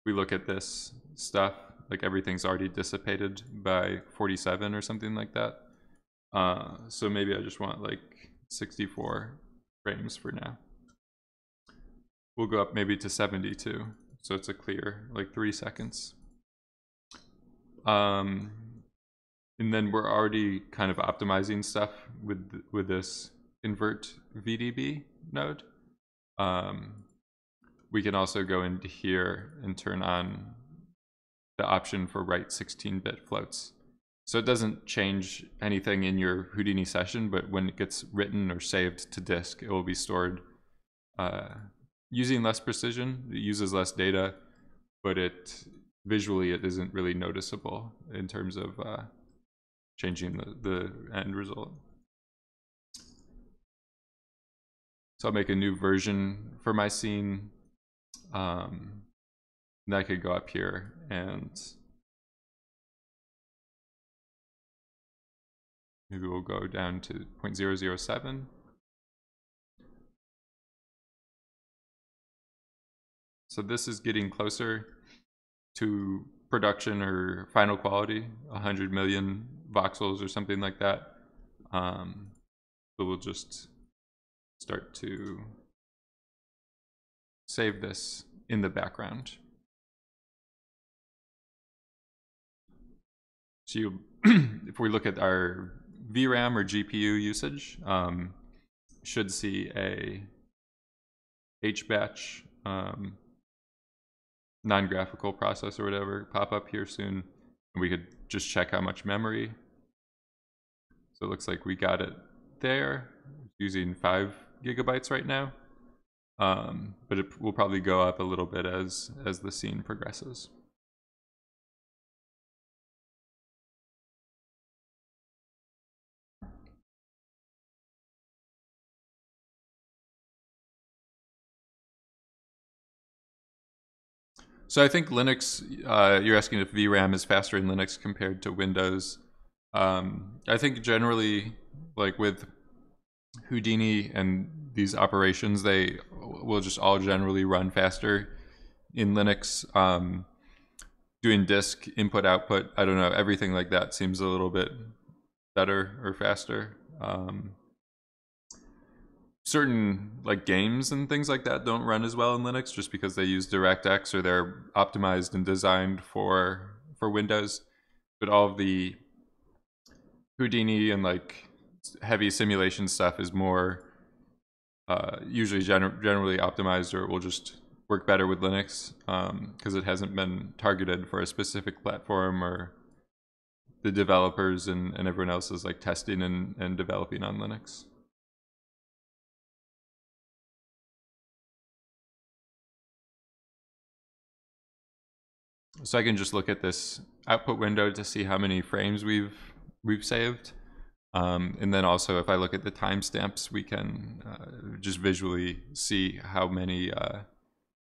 We look at this stuff, like everything's already dissipated by 47 or something like that. So maybe I just want like 64 frames for now. We'll go up maybe to 72. So it's a clear, like 3 seconds. And then we're already kind of optimizing stuff with this invert VDB node. We can also go into here and turn on the option for write 16-bit floats. So it doesn't change anything in your Houdini session, but when it gets written or saved to disk, it will be stored using less precision. It uses less data, but visually it isn't really noticeable in terms of changing the end result. So I'll make a new version for my scene. And I could go up here and maybe we'll go down to 0.007. So this is getting closer to production or final quality, 100 million voxels or something like that. So we'll just start to save this in the background. So if we look at our VRAM or GPU usage, should see a HBatch non-graphical process or whatever pop up here soon. And we could just check how much memory. So it looks like we got it there, using 5 gigabytes right now. But it will probably go up a little bit as the scene progresses. So I think Linux, you're asking if VRAM is faster in Linux compared to Windows. I think generally, like with Houdini and these operations, they will just all generally run faster in Linux. doing disk input output, I don't know, everything like that seems a little bit better or faster. Certain like games and things like that don't run as well in Linux just because they use DirectX or they're optimized and designed for Windows. But all of the Houdini and like heavy simulation stuff is more usually generally optimized, or it will just work better with Linux because it hasn't been targeted for a specific platform, or the developers and everyone else is like testing and developing on Linux. So I can just look at this output window to see how many frames we've saved. And then also if I look at the timestamps, we can just visually see how many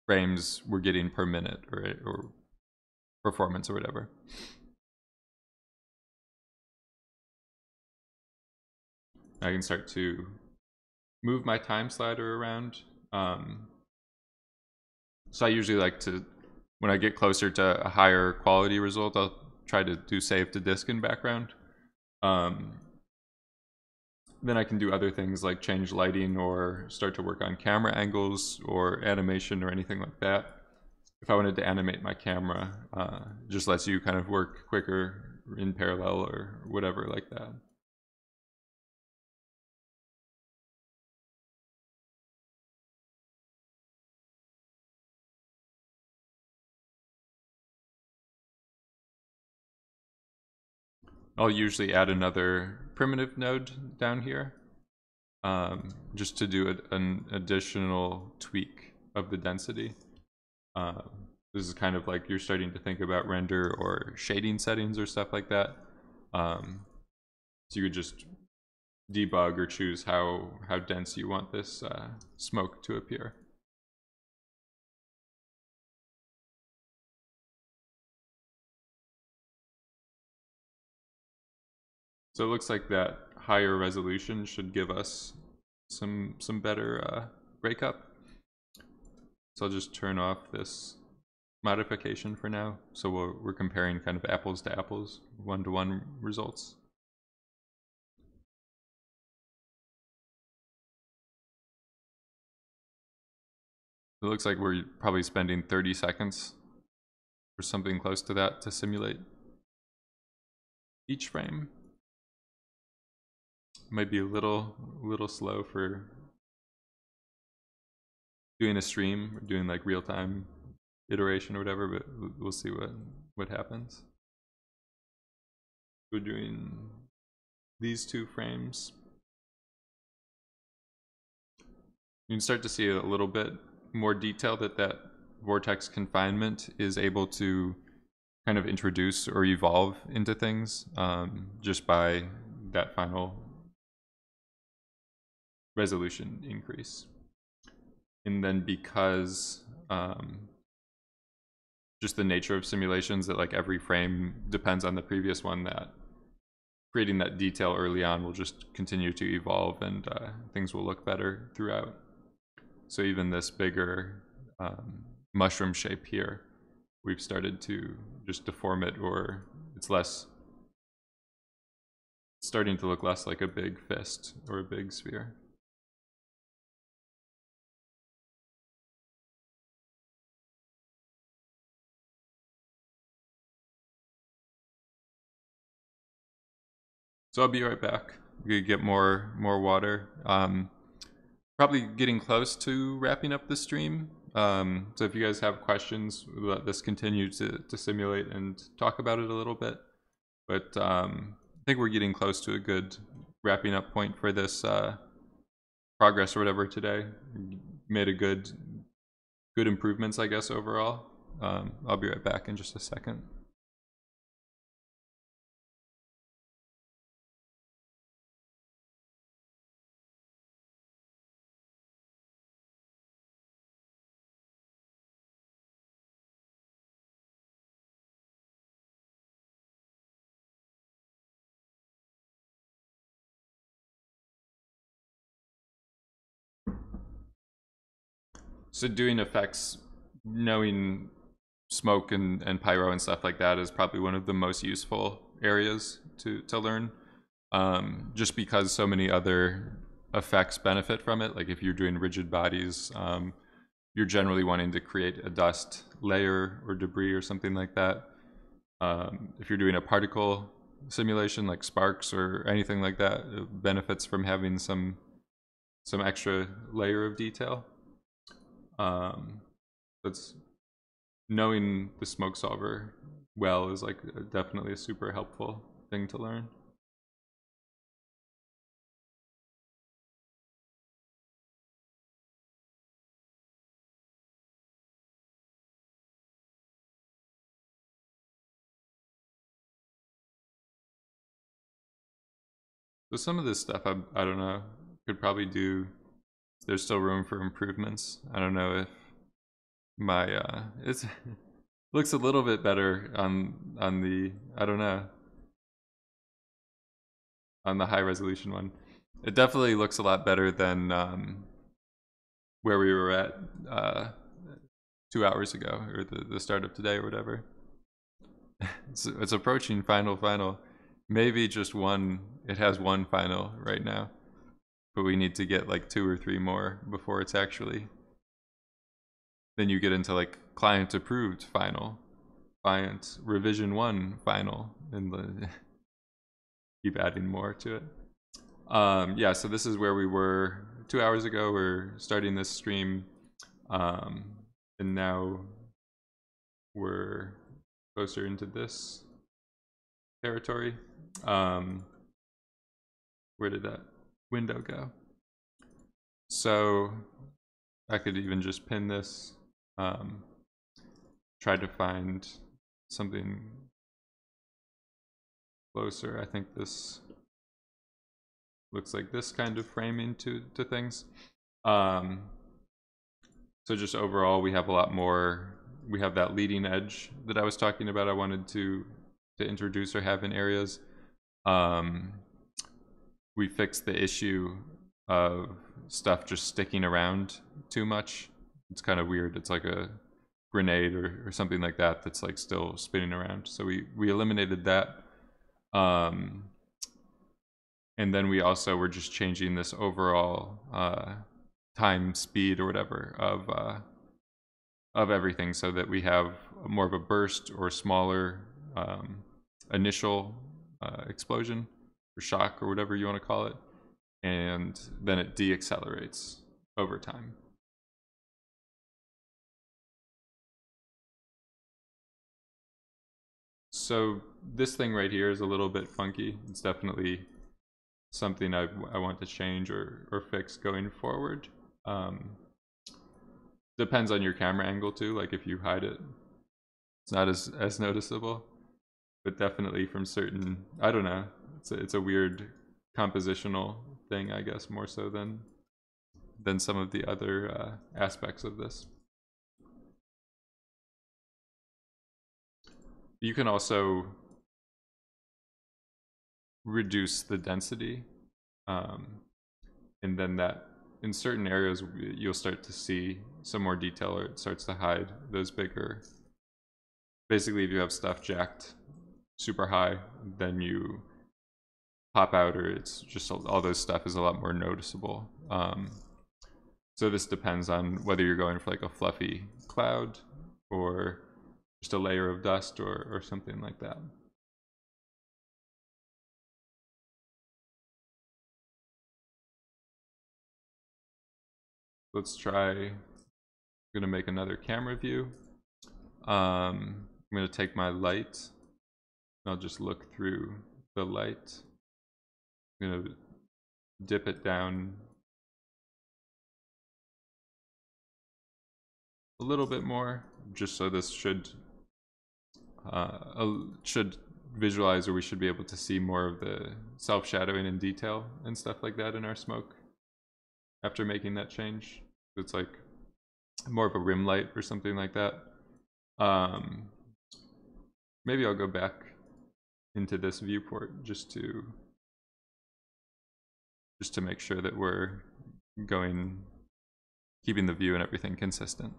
frames we're getting per minute or performance or whatever. I can start to move my time slider around. So I usually like to, when I get closer to a higher quality result, I'll try to do save to disk in background. Then I can do other things like change lighting or start to work on camera angles or animation or anything like that. If I wanted to animate my camera, just lets you kind of work quicker in parallel or whatever like that. I'll usually add another primitive node down here just to do an additional tweak of the density. This is kind of like you're starting to think about render or shading settings or stuff like that. So you could just debug or choose how dense you want this smoke to appear. So it looks like that higher resolution should give us some better breakup. So I'll just turn off this modification for now. So we're comparing kind of apples to apples, one-to-one results. It looks like we're probably spending 30 seconds or something close to that to simulate each frame. Might be a little slow for doing a stream, or doing like real-time iteration or whatever, but we'll see what happens. We're doing these 2 frames. You can start to see a little bit more detail that vortex confinement is able to kind of introduce or evolve into things just by that final resolution increase. And then because just the nature of simulations, that like every frame depends on the previous one, that creating that detail early on will just continue to evolve, and things will look better throughout. So even this bigger mushroom shape here, we've started to just deform it, or it's starting to look less like a big fist or a big sphere. So I'll be right back. We get more water. Probably getting close to wrapping up the stream. So if you guys have questions, we'll let this continue to simulate and talk about it a little bit. But I think we're getting close to a good wrapping up point for this progress or whatever today. Made a good improvements, I guess, overall. I'll be right back in just a second. So doing effects, knowing smoke and pyro and stuff like that is probably one of the most useful areas to learn, just because so many other effects benefit from it. Like if you're doing rigid bodies, you're generally wanting to create a dust layer or debris or something like that. If you're doing a particle simulation like sparks or anything like that, it benefits from having some extra layer of detail. That's knowing the smoke solver well is like definitely a super helpful thing to learn. So some of this stuff I don't know, could probably do. There's still room for improvements. I don't know if my it's looks a little bit better on the, I don't know, on the high resolution one. It definitely looks a lot better than where we were at 2 hours ago, or the start of today or whatever. It's approaching final. Maybe just one. It has one final right now, but we need to get like 2 or 3 more before it's actually. Then you get into like client approved final, client revision 1 final, and keep adding more to it. Yeah, so this is where we were 2 hours ago. We're starting this stream, and now we're closer into this territory. Where did that window go? So I could even just pin this, try to find something closer. I think this looks like this kind of framing to things. So just overall, we have a lot more. We have that leading edge that I was talking about. I wanted to introduce or have in areas. We fixed the issue of stuff just sticking around too much. It's kind of weird. It's like a grenade or something like that that's like still spinning around. So we eliminated that. And then we also were just changing this overall time, speed, or whatever of everything, so that we have more of a burst or smaller initial explosion or shock or whatever you want to call it, and then it deaccelerates over time. So this thing right here is a little bit funky. It's definitely something I want to change or fix going forward. Depends on your camera angle too. Like if you hide it, it's not as noticeable. But definitely from certain, I don't know, it's a weird compositional thing, I guess, more so than some of the other aspects of this. You can also reduce the density, and then that in certain areas you'll start to see some more detail, or it starts to hide those bigger. Basically, if you have stuff jacked super high, then you pop out, or it's just all those stuff is a lot more noticeable. So this depends on whether you're going for like a fluffy cloud or just a layer of dust or something like that. Let's try. I'm gonna make another camera view. I'm gonna take my light. I'll just look through the light. I'm gonna dip it down a little bit more, just so this should visualize, or we should be able to see more of the self-shadowing and detail and stuff like that in our smoke after making that change. It's like more of a rim light or something like that. Maybe I'll go back into this viewport just to make sure that we're keeping the view and everything consistent.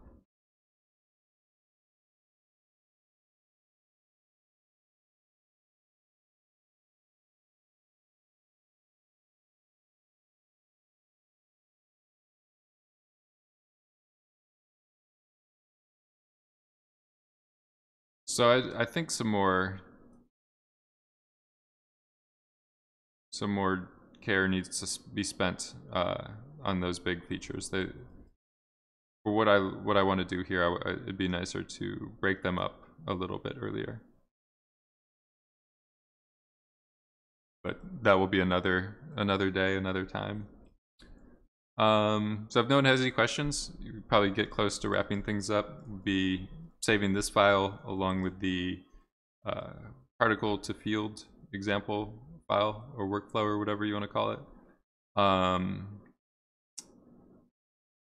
So I think some more care needs to be spent on those big features. For what I want to do here, it'd be nicer to break them up a little bit earlier. But that will be another day, another time. So if no one has any questions, you probably get close to wrapping things up. We'll be saving this file along with the particle to field example file or workflow or whatever you want to call it.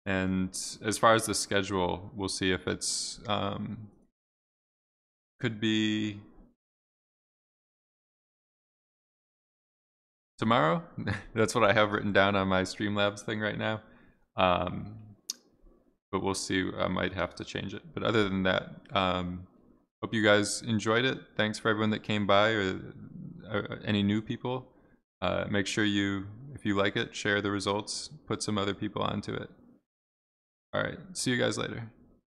And as far as the schedule, we'll see if it's could be tomorrow. That's what I have written down on my Streamlabs thing right now. But we'll see. I might have to change it. But other than that, hope you guys enjoyed it. Thanks for everyone that came by or any new people. Make sure if you like it, share the results, put some other people onto it. All right, see you guys later.